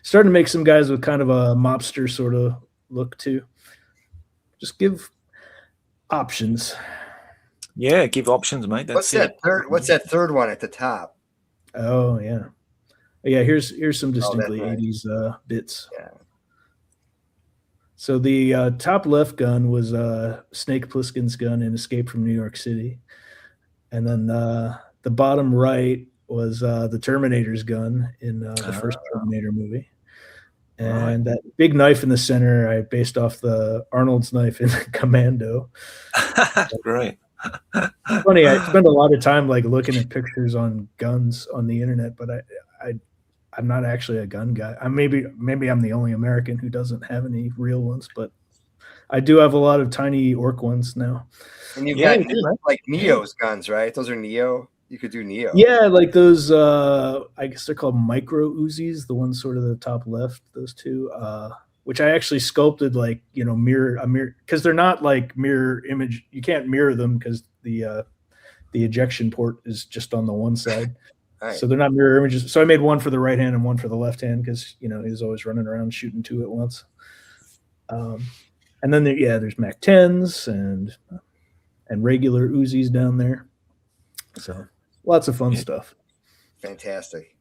starting to make some guys with kind of a mobster sort of look too. Just give options. Yeah, give options, mate. What's that third one at the top? Oh yeah. Here's some distinctly 80s bits. Yeah. So the top left gun was Snake Plissken's gun in Escape from New York City, and then the bottom right was the Terminator's gun in the first Terminator movie. And that big knife in the center, I based off the Arnold's knife in Commando. Great. Funny, I spend a lot of time like looking at pictures on guns on the internet, but I'm not actually a gun guy. Maybe I'm the only American who doesn't have any real ones, but I do have a lot of tiny orc ones now. And you've got like Neo's guns, right? Those are Neo. You could do Neo. Yeah, like those. I guess they're called micro Uzis. The ones sort of the top left. Those two. Which I actually sculpted like, mirror, because they're not like mirror image. You can't mirror them because the ejection port is just on the one side. Right. So they're not mirror images. So I made one for the right hand and one for the left hand because, he was always running around shooting two at once. And then there's Mac 10s and regular Uzis down there. So lots of fun stuff. Fantastic.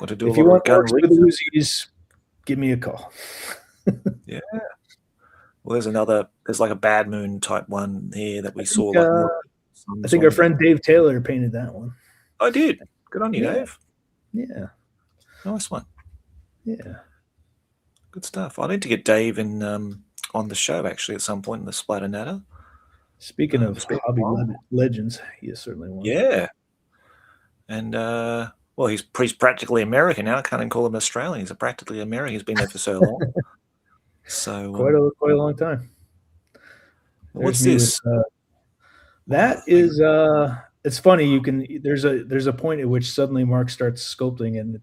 If you want to with the Uzis, give me a call. Yeah. Well, there's like a Bad Moon type one here that we saw. I think our friend Dave Taylor painted that one. I did. Good on you, Dave. Yeah. Nice one. Yeah. Good stuff. I need to get Dave in on the show actually at some point in the Splatter Natter. Speaking of hobby legends, he is certainly one. Yeah. And well, he's practically American now. I can't even call him Australian. He's practically American. He's been there for so long. So quite a long time. What's this? That is it's funny. There's a point at which suddenly Mark starts sculpting, and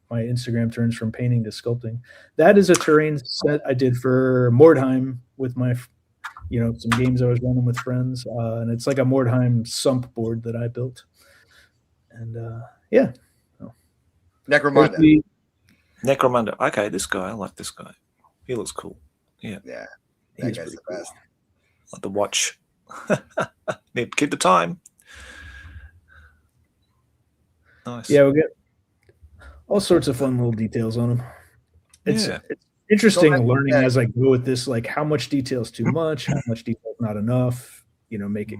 my Instagram turns from painting to sculpting. That is a terrain set I did for Mordheim with my, some games I was running with friends, and it's like a Mordheim sump board that I built. And yeah, Necromunda. Necromunda. Okay, this guy. I like this guy. He looks cool. Yeah. Yeah. He's That guy's the cool. best. Like the watch. Need to keep the time. Nice. Yeah, we get all sorts of fun little details on them. It's interesting learning as I go with this, like how much detail is too much, how much detail is not enough. Make it.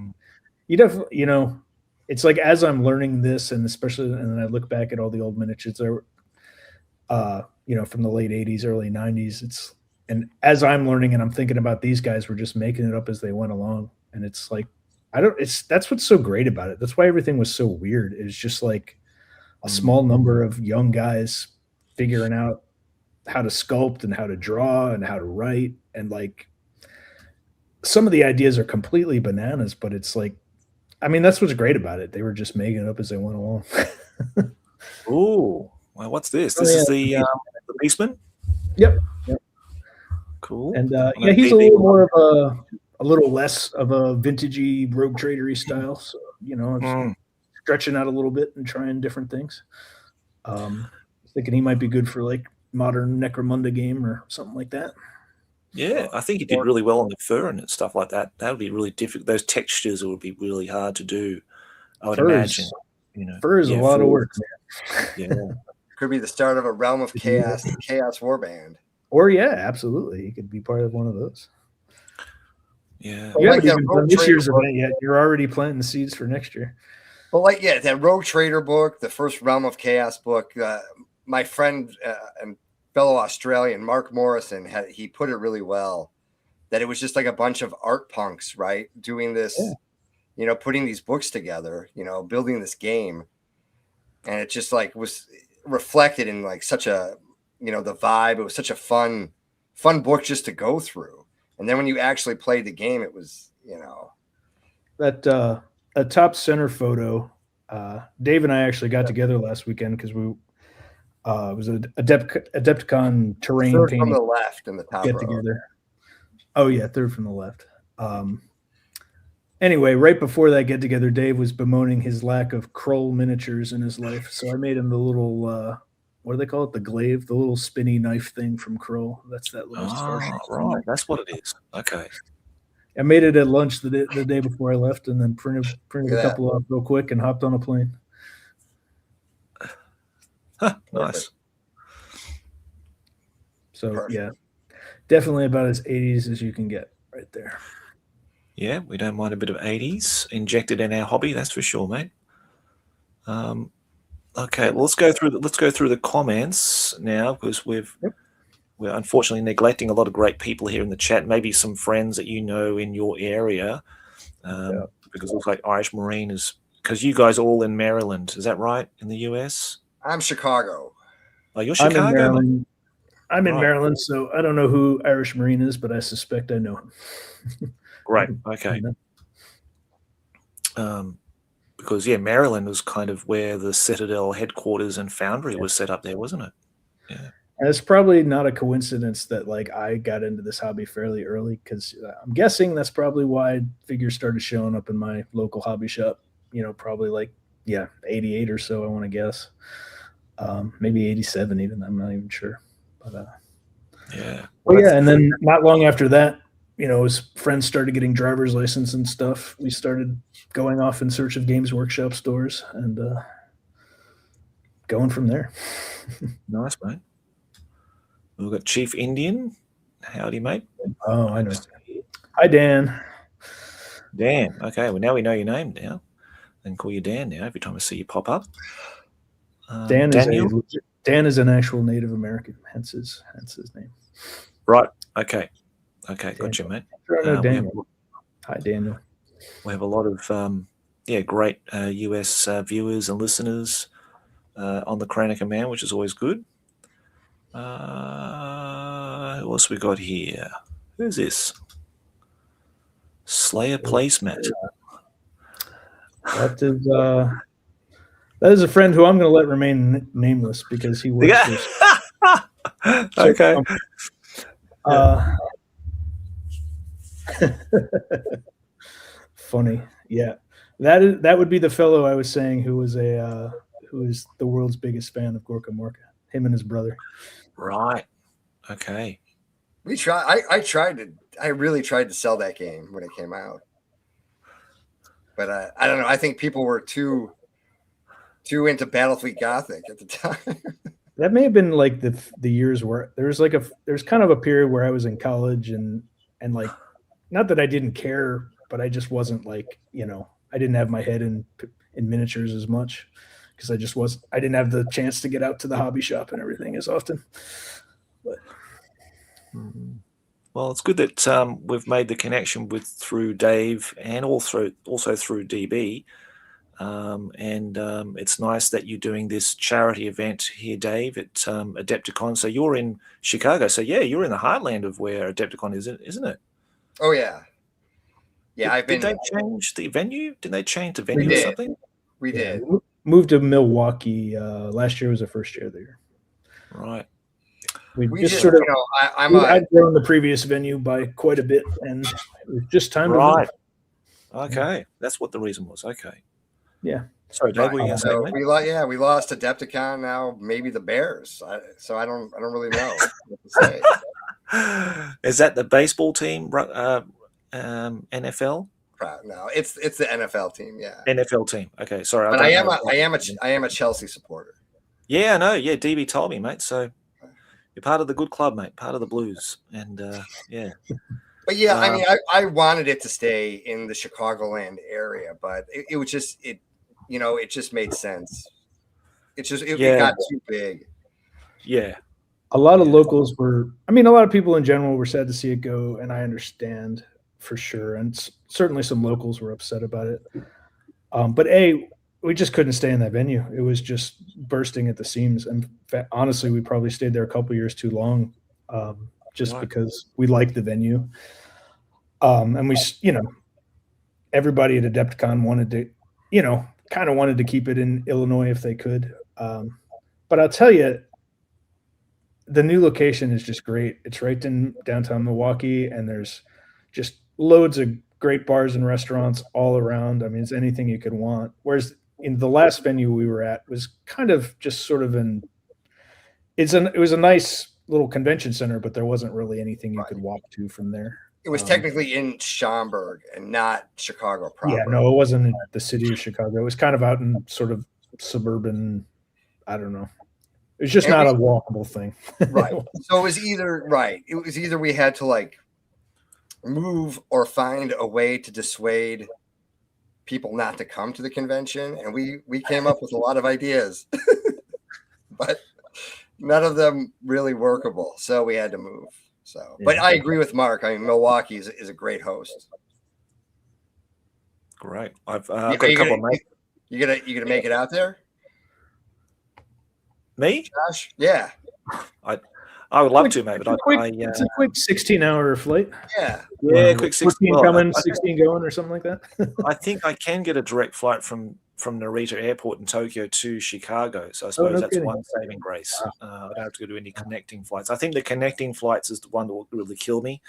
You definitely, it's like as I'm learning this, and especially, and then I look back at all the old miniatures that were, from the late '80s, early '90s. And as I'm learning and I'm thinking about these guys were just making it up as they went along, and it's like that's what's so great about it. That's why everything was so weird. It's just like a small number of young guys figuring out how to sculpt and how to draw and how to write. And like some of the ideas are completely bananas, but it's like, I mean, that's what's great about it. They were just making it up as they went along. Oh, well, what's this? This is the Beastman? Yep. Cool. And he's a little more of a little less of a vintagey rogue tradery style. So, it's stretching out a little bit and trying different things. Thinking he might be good for like modern Necromunda game or something like that. Yeah, I think he did really well on the fur and stuff like that. That would be really difficult. Those textures would be really hard to do, I would imagine. Fur is a lot of work, man. Yeah. Could be the start of a Realm of Chaos Warband. Or absolutely. He could be part of one of those. Yeah. You haven't even done this year's event yet. You're already planting the seeds for next year. Well, that Rogue Trader book, the first Realm of Chaos book, my friend and fellow Australian, Mark Morrison, he put it really well, that it was just like a bunch of art punks, right? Doing this, putting these books together, building this game. And it just like was reflected in like such a, the vibe. It was such a fun book just to go through. And then when you actually played the game, it was, that a top center photo. Dave and I actually got together last weekend because it was a Adepticon terrain third painting from the left in the top get row. together. Oh yeah, third from the left. Anyway, right before that get together, Dave was bemoaning his lack of Krull miniatures in his life, so I made him the little what do they call it? The glaive, the little spinny knife thing from Krull. That's that little starship. Right, that's what it is. Okay. I made it at lunch the day before I left, and then printed a couple off real quick and hopped on a plane. Nice. So perfect. Definitely about as 80s as you can get right there. Yeah, we don't mind a bit of 80s injected in our hobby, that's for sure, mate. Okay, well, let's go through the comments now, because we're unfortunately neglecting a lot of great people here in the chat. Maybe some friends that in your area, because it looks like Irish Marine is, because you guys are all in Maryland, is that right? In the US? I'm Chicago. Oh, you're Chicago? I'm in Maryland. I'm in Maryland, so I don't know who Irish Marine is, but I suspect I know him. Great. Okay. Because Maryland was kind of where the Citadel headquarters and foundry was set up there, wasn't it? Yeah. And it's probably not a coincidence that like I got into this hobby fairly early, because I'm guessing that's probably why figures started showing up in my local hobby shop. Probably like 88 or so, I want to guess. Maybe 87 even. I'm not even sure. But and then not long after that, as friends started getting driver's license and stuff, we started going off in search of Games Workshop stores and going from there. Nice, mate. We've got Chief Indian. Howdy, mate. Oh, I know. Hi, Dan. Dan. Okay, well, now we know your name now. I can call you Dan now every time I see you pop up. Dan is an actual Native American, hence his name. Right. Okay. Gotcha, mate. Hi, Daniel. We have a lot of great US viewers and listeners on the Crown of Command, which is always good. Who else we got here? Who's this? Slayer Placemat. That is a friend who I'm going to let remain nameless because he works for. Okay. Funny, yeah. That would be the fellow I was saying who is the world's biggest fan of Gorka Morka. Him and his brother. Right. Okay. We try. I really tried to sell that game when it came out, but I don't know. I think people were too into Battlefleet Gothic at the time. That may have been like the years where there's kind of a period where I was in college and like, not that I didn't care, but I just wasn't like, I didn't have my head in miniatures as much because I didn't have the chance to get out to the hobby shop and everything as often. But. Well, it's good that we've made the connection through Dave and also through DB. It's nice that you're doing this charity event here, Dave, at Adepticon. So you're in Chicago. So yeah, you're in the heartland of where Adepticon is, isn't it? Oh yeah. Yeah, Did they change the venue? Did they change the venue or something? We did. Moved to Milwaukee. Last year was the first year there. Right. We just sort of. I've grown the previous venue by quite a bit, and it was just time to move. Okay, that's what the reason was. Okay. Yeah. Sorry, Dave. What were you going to say, mate? We lost to Adepticon. Now maybe the Bears. So I don't really know what to say. Is that the baseball team? NFL? No, it's the NFL team. Yeah. NFL team. Okay, sorry. But I am a Chelsea supporter. Yeah, I know. Yeah, DB told me, mate. So you're part of the good club, mate. Part of the Blues, and yeah. But yeah, I mean, I wanted it to stay in the Chicagoland area, but it was just it just made sense. It got too big. Yeah. A lot of locals a lot of people in general were sad to see it go, and I understand for sure. And certainly some locals were upset about it. But we just couldn't stay in that venue. It was just bursting at the seams. And honestly, we probably stayed there a couple years too long, because we liked the venue. And we, everybody at Adepticon wanted to, kind of wanted to keep it in Illinois if they could. But I'll tell you, the new location is just great. It's right in downtown Milwaukee, and there's just loads of great bars and restaurants all around. I mean, it's anything you could want. Whereas in the last venue we were at was kind of just sort of it was a nice little convention center, but there wasn't really anything you could walk to from there. It was technically in Schaumburg and not Chicago proper. Yeah, no, it wasn't in the city of Chicago. It was kind of out in sort of suburban, I don't know. It was just not a walkable thing. Right. So it was either we had to like move or find a way to dissuade people not to come to the convention. And we came up with a lot of ideas, but none of them really workable. So we had to move. So, but I agree with Mark. I mean, Milwaukee is a great host. Great. I've got a couple of mates. You gonna make it out there? Me? Josh? Yeah. I would love to, mate. But it's a quick 16-hour flight. Yeah. Yeah, quick 16 coming, 16 going, or something like that. I think I can get a direct flight from Narita Airport in Tokyo to Chicago. So I suppose that's one saving grace. I don't have to go to any connecting flights. I think the connecting flights is the one that will really kill me,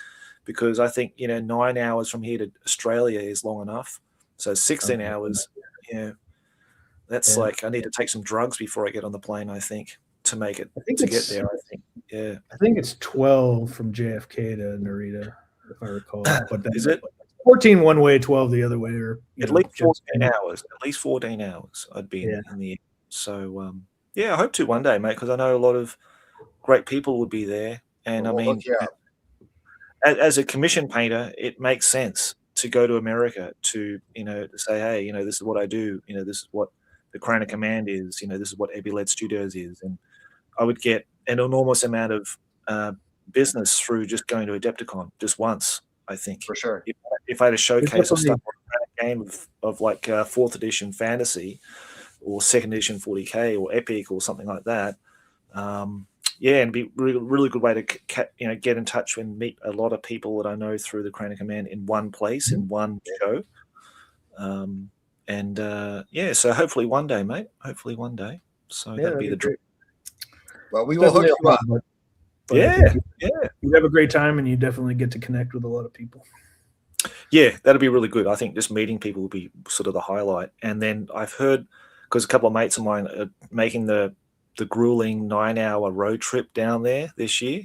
because I think 9 hours from here to Australia is long enough. So 16 hours, that's like I need to take some drugs before I get on the plane, I think, to make it to get there. I think. Yeah. I think it's 12 from JFK to Narita, if I recall. But is it 14 one way, 12 the other way, or at least 14 hours? At least 14 hours, I'd be in the air. So I hope to one day, mate, because I know a lot of great people would be there, and I mean, as a commission painter, it makes sense to go to America to say, hey, this is what I do, this is what the Crown of Command is, this is what eavylead Studios is, and I would get an enormous amount of business through just going to Adepticon just once, I think. For sure. If I had a showcase of stuff on a game of like 4th edition fantasy or 2nd edition 40K or Epic or something like that, and it'd be really good way to get in touch and meet a lot of people that I know through the Crown of Command in one place, in one show. And so hopefully one day, mate. Hopefully one day. So that'd be the dream. Well, we will hook you up. But Yeah. You have a great time, and you definitely get to connect with a lot of people. Yeah, that'll be really good. I think just meeting people will be sort of the highlight. And then I've heard, because a couple of mates of mine are making the grueling 9-hour road trip down there this year.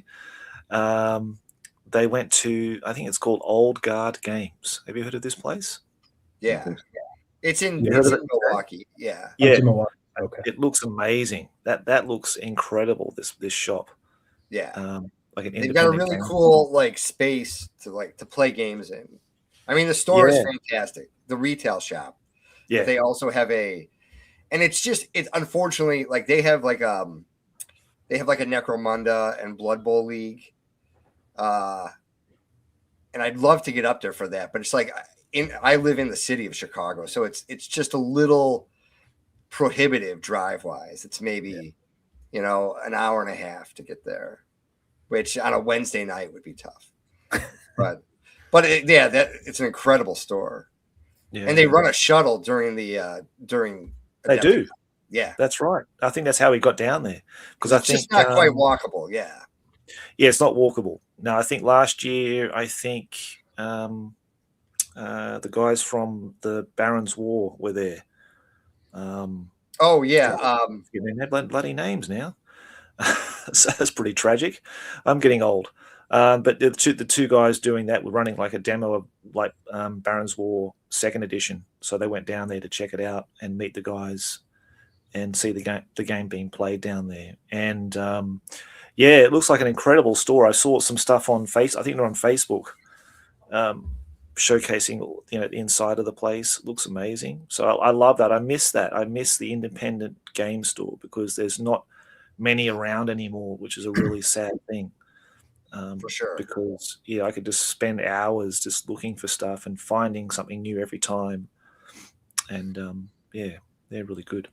They went to, I think it's called Old Guard Games. Have you heard of this place? Yeah. It's in You heard of it? Milwaukee. Yeah. Yeah. It's in Milwaukee. Okay. It looks amazing. That looks incredible, this shop. Yeah. Like an They've got a really cool like space to play games in. I mean, the store is fantastic. The retail shop. Yeah. But they also have and it's unfortunately like they have like a Necromunda and Blood Bowl League. And I'd love to get up there for that, but it's like I live in the city of Chicago, so it's just a little prohibitive drive wise. It's maybe an hour and a half to get there, which on a Wednesday night would be tough. but it's an incredible store. Yeah, and they run a shuttle during the they do. Yeah, that's right. I think that's how we got down there, because I think it's not quite walkable. Yeah, it's not walkable. No, I think last year, the guys from the Barons War were there. They have bloody names now. So that's pretty tragic. I'm getting old. But the two guys doing that were running like a demo of like Barons War 2nd edition. So they went down there to check it out and meet the guys and see the game being played down there. And it looks like an incredible store. I saw some stuff on I think they're on Facebook, showcasing the inside of the place. It looks amazing. So I love that. I miss that. I miss the independent game store because there's not many around anymore, which is a really sad thing. For sure. Because I could just spend hours just looking for stuff and finding something new every time. And they're really good.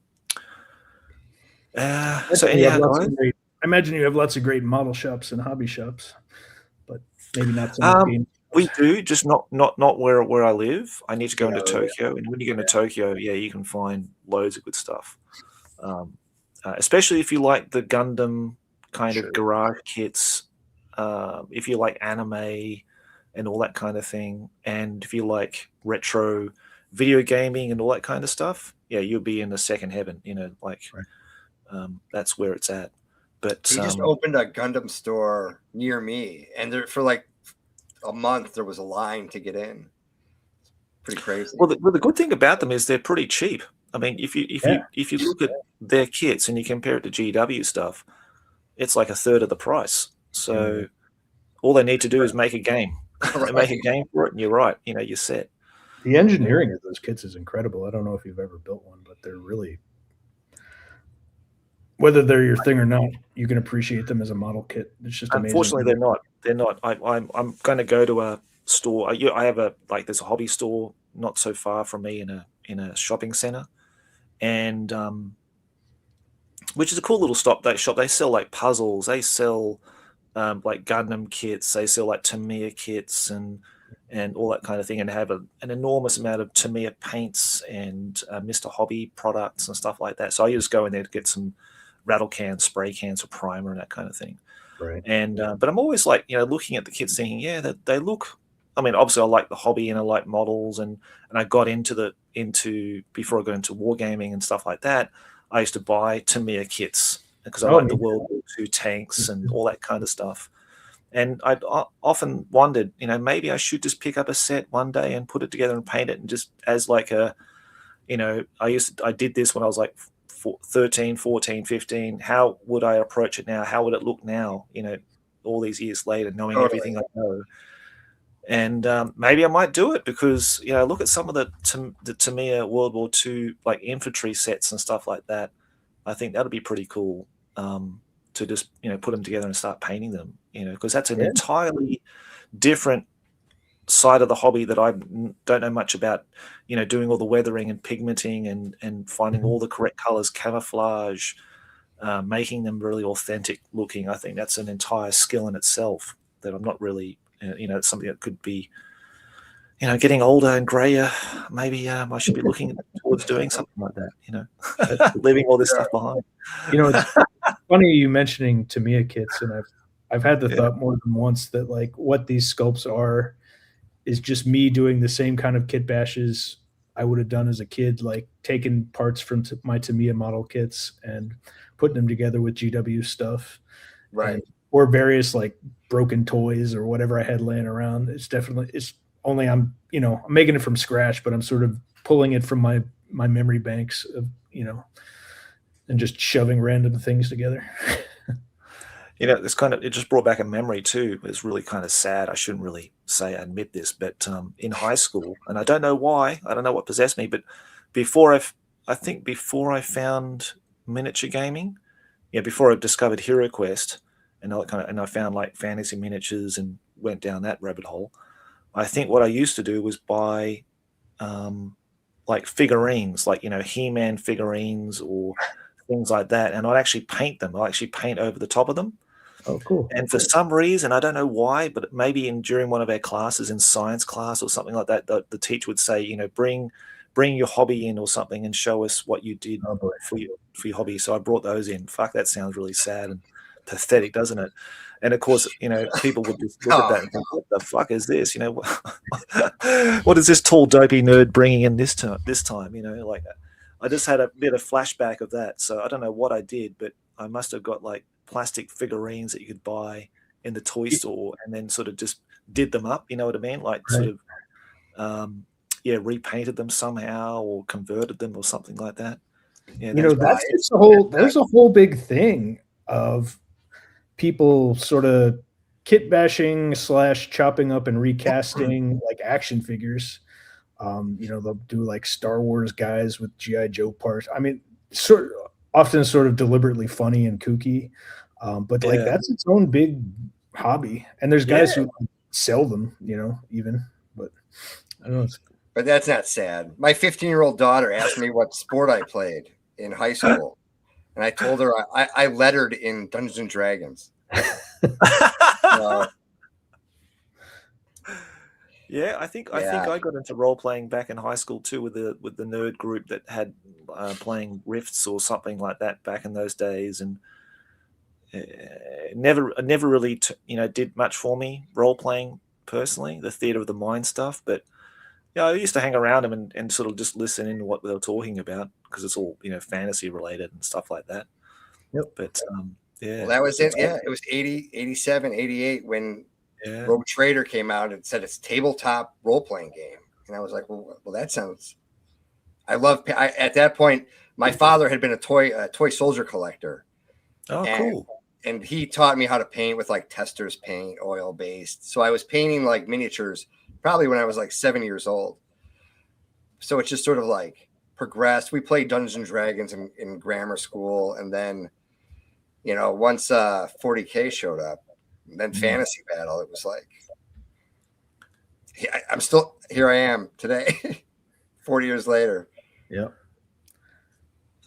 So anyhow, guys, I imagine you have lots of great model shops and hobby shops, but maybe not so much games. We do, just not where I live. I need to go into Tokyo, and when you go into Tokyo, you can find loads of good stuff. Especially if you like the Gundam kind of garage kits, if you like anime and all that kind of thing, and if you like retro video gaming and all that kind of stuff, you'll be in the second heaven. That's where it's at. But he just opened a Gundam store near me, and there for like a month there was a line to get in. Pretty crazy. Well, the good thing about them is they're pretty cheap. I mean, if you look at their kits and you compare it to GW stuff, it's like a third of the price. So all they need to do is make a game. They make a game for it, and you're right. You're set. The engineering of those kits is incredible. I don't know if you've ever built one, but they're really, whether they're your thing or not, you can appreciate them as a model kit. It's just amazing. Unfortunately, they're not. They're not. I'm going to go to a store. I have there's a hobby store not so far from me in a shopping center, and which is a cool little shop. They sell like puzzles. They sell like Gundam kits. They sell like Tamiya kits and all that kind of thing, and have an enormous amount of Tamiya paints and Mr. Hobby products and stuff like that. So I just go in there to get some rattle cans, spray cans for primer and that kind of thing. Right. And but I'm always looking at the kits thinking, that they look. I mean, obviously I like the hobby and I like models, and I got into before I got into wargaming and stuff like that. I used to buy Tamiya kits because I like the World War II tanks and all that kind of stuff. And I often wondered, maybe I should just pick up a set one day and put it together and paint it, and just as like a, I did this when I was like 13, 14, 15. How would I approach it now? How would it look now? All these years later, knowing everything I know. And maybe I might do it because look at some of the Tamiya World War II like infantry sets and stuff like that. I think that'd be pretty cool to just put them together and start painting them. Because that's an entirely different side of the hobby that I don't know much about. Doing all the weathering and pigmenting and finding all the correct colors, camouflage, making them really authentic looking. I think that's an entire skill in itself that I'm not really. It's something that could be getting older and grayer, maybe I should be looking towards doing something like that, leaving all this stuff behind. It's funny you mentioning Tamiya kits, and I've had the Yeah. thought more than once that like what these sculpts are is just me doing the same kind of kit bashes I would have done as a kid, like taking parts from my Tamiya model kits and putting them together with GW stuff, Right. or various like broken toys or whatever I had laying around. It's only I'm making it from scratch, but I'm sort of pulling it from my memory banks of and just shoving random things together. It just brought back a memory too. It's really kind of sad. I shouldn't really admit this, but in high school, and I don't know why, I don't know what possessed me, but before I found miniature gaming, before I discovered HeroQuest, and I found like fantasy miniatures and went down that rabbit hole. I think what I used to do was buy like figurines, like He-Man figurines or things like that, and I'd actually paint them. I'd actually paint over the top of them. Oh, cool. And for some reason, I don't know why, but maybe during one of our classes in science class or something like that, the teacher would say, bring your hobby in or something and show us what you did for your hobby. So I brought those in. Fuck, that sounds really sad and pathetic, doesn't it? And of course, people would just look at that and think, what the fuck is this? What is this tall, dopey nerd bringing in this time? Like I just had a bit of flashback of that. So I don't know what I did, but I must have got like plastic figurines that you could buy in the toy store and then sort of just did them up. You know what I mean? Like sort of, repainted them somehow or converted them or something like that. Yeah, there's a whole big thing of people sort of kit bashing / chopping up and recasting like action figures. They'll do like Star Wars guys with G.I. Joe parts. I mean, often sort of deliberately funny and kooky. But that's its own big hobby. And there's guys who sell them, even. But I don't know. But that's not sad. My 15-year-old daughter asked me what sport I played in high school. And I told her I lettered in Dungeons and Dragons. Yeah, I think I got into role playing back in high school too with the nerd group that had playing Rifts or something like that back in those days, and never really did much for me role playing personally, the theater of the mind stuff. But I used to hang around them and sort of just listen in what they were talking about because it's all fantasy related and stuff like that. Yep. But well, that was it. Yeah, it was 80, 87, 88 when Rogue Trader came out and said it's tabletop role-playing game. And I was like, well, that sounds... at that point, my father had been a toy soldier collector. Oh, cool. And he taught me how to paint with like Tester's paint, oil-based. So I was painting like miniatures probably when I was like 7 years old. So it just sort of like progressed. We played Dungeons and Dragons in grammar school. And then, once 40K showed up, and then Fantasy Battle, it was like, I'm still, here I am today, 40 years later. Yeah. I'll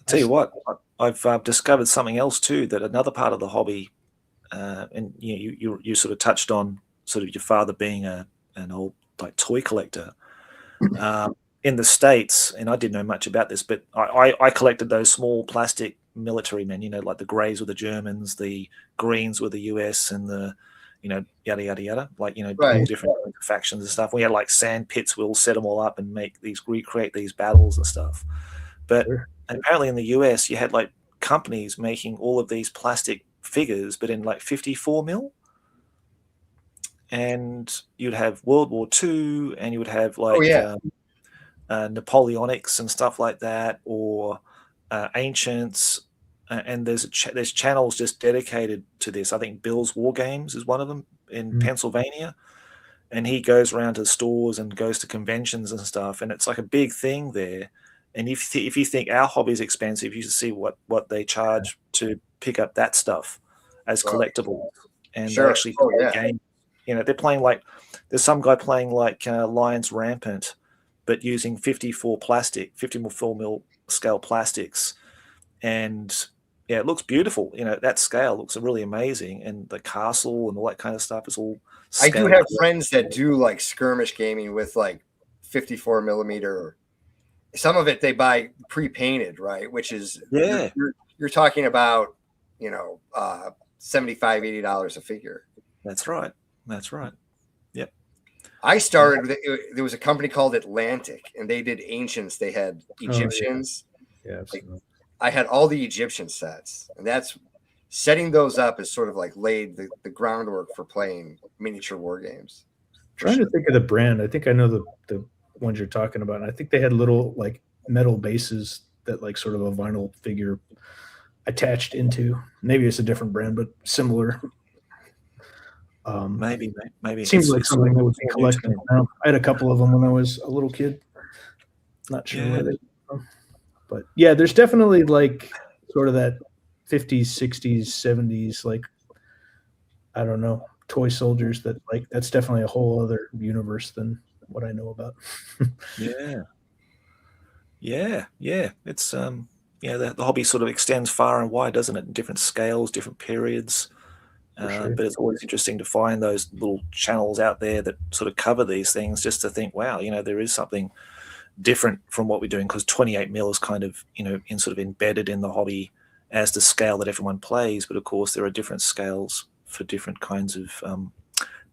tell you what, I've discovered something else too, that another part of the hobby, and you sort of touched on sort of your father being an old like toy collector. In the States, and I didn't know much about this, but I collected those small plastic military men, like the grays were the Germans, the greens were the US, and the, yada, yada, yada, like, all different factions and stuff. We had like sand pits, we'll set them all up and recreate these battles and stuff. But apparently in the US, you had like companies making all of these plastic figures, but in like 54 mil. And you'd have World War II, and you would have like Napoleonics and stuff like that, or Ancients. And there's channels just dedicated to this. I think Bill's War Games is one of them in Pennsylvania. And he goes around to stores and goes to conventions and stuff. And it's like a big thing there. And if you think our hobby is expensive, you should see what they charge to pick up that stuff as collectibles. And they actually play a game. They're playing like, there's some guy playing like Lions Rampant, but using 54 mil scale plastics. And yeah, it looks beautiful. You know, that scale looks really amazing, and the castle and all that kind of stuff is all. I do have friends that do like skirmish gaming with like 54 millimeter. Some of it they buy pre-painted, right? Which is you're talking about, you know, $75, $80 a figure. That's right. That's right. Yep. I started. There was a company called Atlantic, and they did ancients. They had Egyptians. Yeah. I had all the Egyptian sets, and that's setting those up is sort of like laid the groundwork for playing miniature war games. Trying to think of the brand. I think I know the ones you're talking about. I think they had little like metal bases that like sort of a vinyl figure attached into. Maybe it's a different brand, but similar. Maybe it seems like something that would be collected now. I had a couple of them when I was a little kid. Not sure where they came from. But yeah, there's definitely like sort of that 50s, 60s, 70s, like, I don't know, toy soldiers that like, that's definitely a whole other universe than what I know about. Yeah. It's, the hobby sort of extends far and wide, doesn't it? In different scales, different periods. Sure. But it's always interesting to find those little channels out there that sort of cover these things, just to think, wow, you know, there is something different from what we're doing, because 28 mil is kind of, you know, in sort of embedded in the hobby as the scale that everyone plays. But of course, there are different scales for different kinds of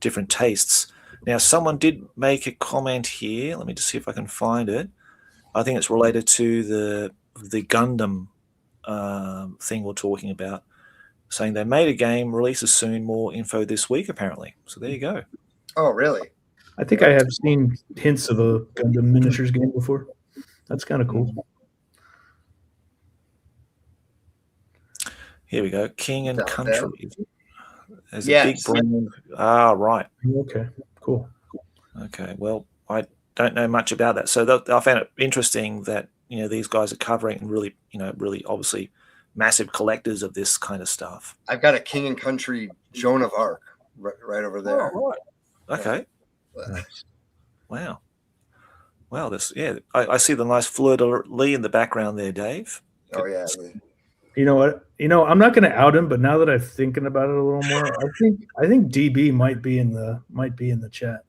different tastes. Now, someone did make a comment here. Let me just see if I can find it. I think it's related to the Gundam thing we're talking about, saying they made a game, releases soon, more info this week, apparently. So there you go. Oh, really? I think I have seen hints of a Gundam miniatures game before. That's kind of cool. Here we go. King and Country. There's yes. a big brand. Ah, right. Okay, cool. Okay, well, I don't know much about that. So I found it interesting that, you know, these guys are covering and really, you know, really obviously massive collectors of this kind of stuff. I've got a King and Country Joan of Arc right over there. Oh, right. Okay. Nice. Wow. This, yeah, I see the nice fleur-de-lis in the background there, Dave. Oh, yeah. You know what? You know, I'm not going to out him, but now that I'm thinking about it a little more, I think DB might be in the chat.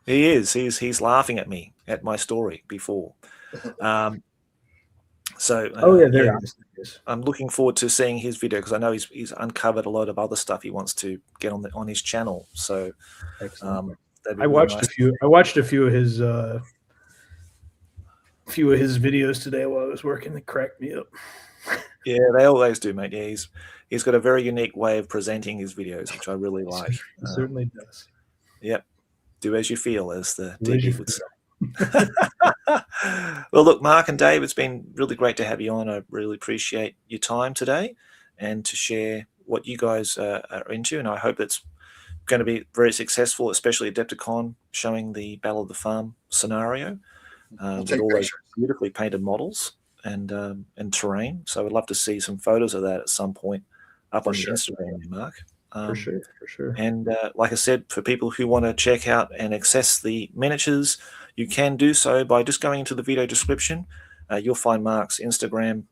He is. He's laughing at me at my story before. There he is. I'm looking forward to seeing his video, because I know he's uncovered a lot of other stuff he wants to get on his channel. So I watched a few of his videos today while I was working. They cracked me up. Yeah, they always do, mate. Yeah, he's got a very unique way of presenting his videos, which I really like. He certainly does. Yep. Do as you feel, as the DB would say. Well, look, Mark and Dave, it's been really great to have you on. I really appreciate your time today and to share what you guys are into. And I hope it's going to be very successful, especially Adepticon, showing the Battle of the Farm scenario with all those beautifully painted models and terrain. So I'd love to see some photos of that at some point up on your Instagram, Mark. For sure. And like I said, for people who want to check out and access the miniatures, you can do so by just going into the video description. You'll find Mark's Instagram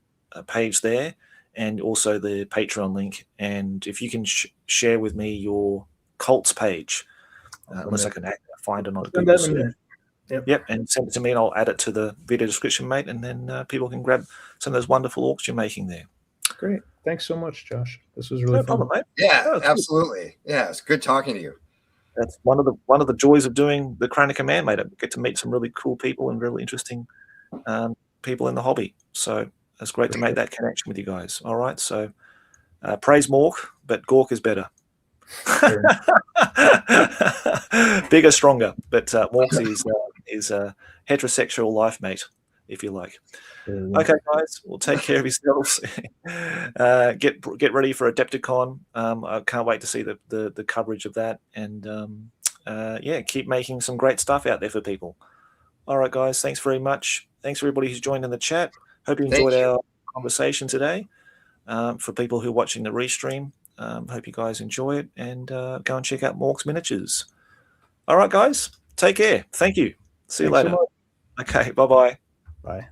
page there, and also the Patreon link. And if you can share with me your cults page, unless I can find it on Google search. Yep, and send it to me, and I'll add it to the video description, mate. And then people can grab some of those wonderful orcs you're making there. Great. Thanks so much, Josh. This was really fun. Problem, mate. Yeah, absolutely. Good. Yeah, it's good talking to you. That's one of the joys of doing the Crown of Command, mate. I get to meet some really cool people and really interesting people in the hobby. So it's great to make that connection with you guys. All right. So praise Mork, but Gork is better. Bigger, stronger. But Morks is a heterosexual life mate, if you like. Okay, guys, well, take care of yourselves. Get ready for Adepticon. I can't wait to see the coverage of that, and keep making some great stuff out there for people. All right, guys, thanks very much. Thanks for everybody who's joined in the chat. Hope you enjoyed our conversation today. For people who are watching the restream, hope you guys enjoy it, and go and check out Mork's Miniatures. All right, guys, take care. Thank you. See you later. So okay, bye-bye. Bye.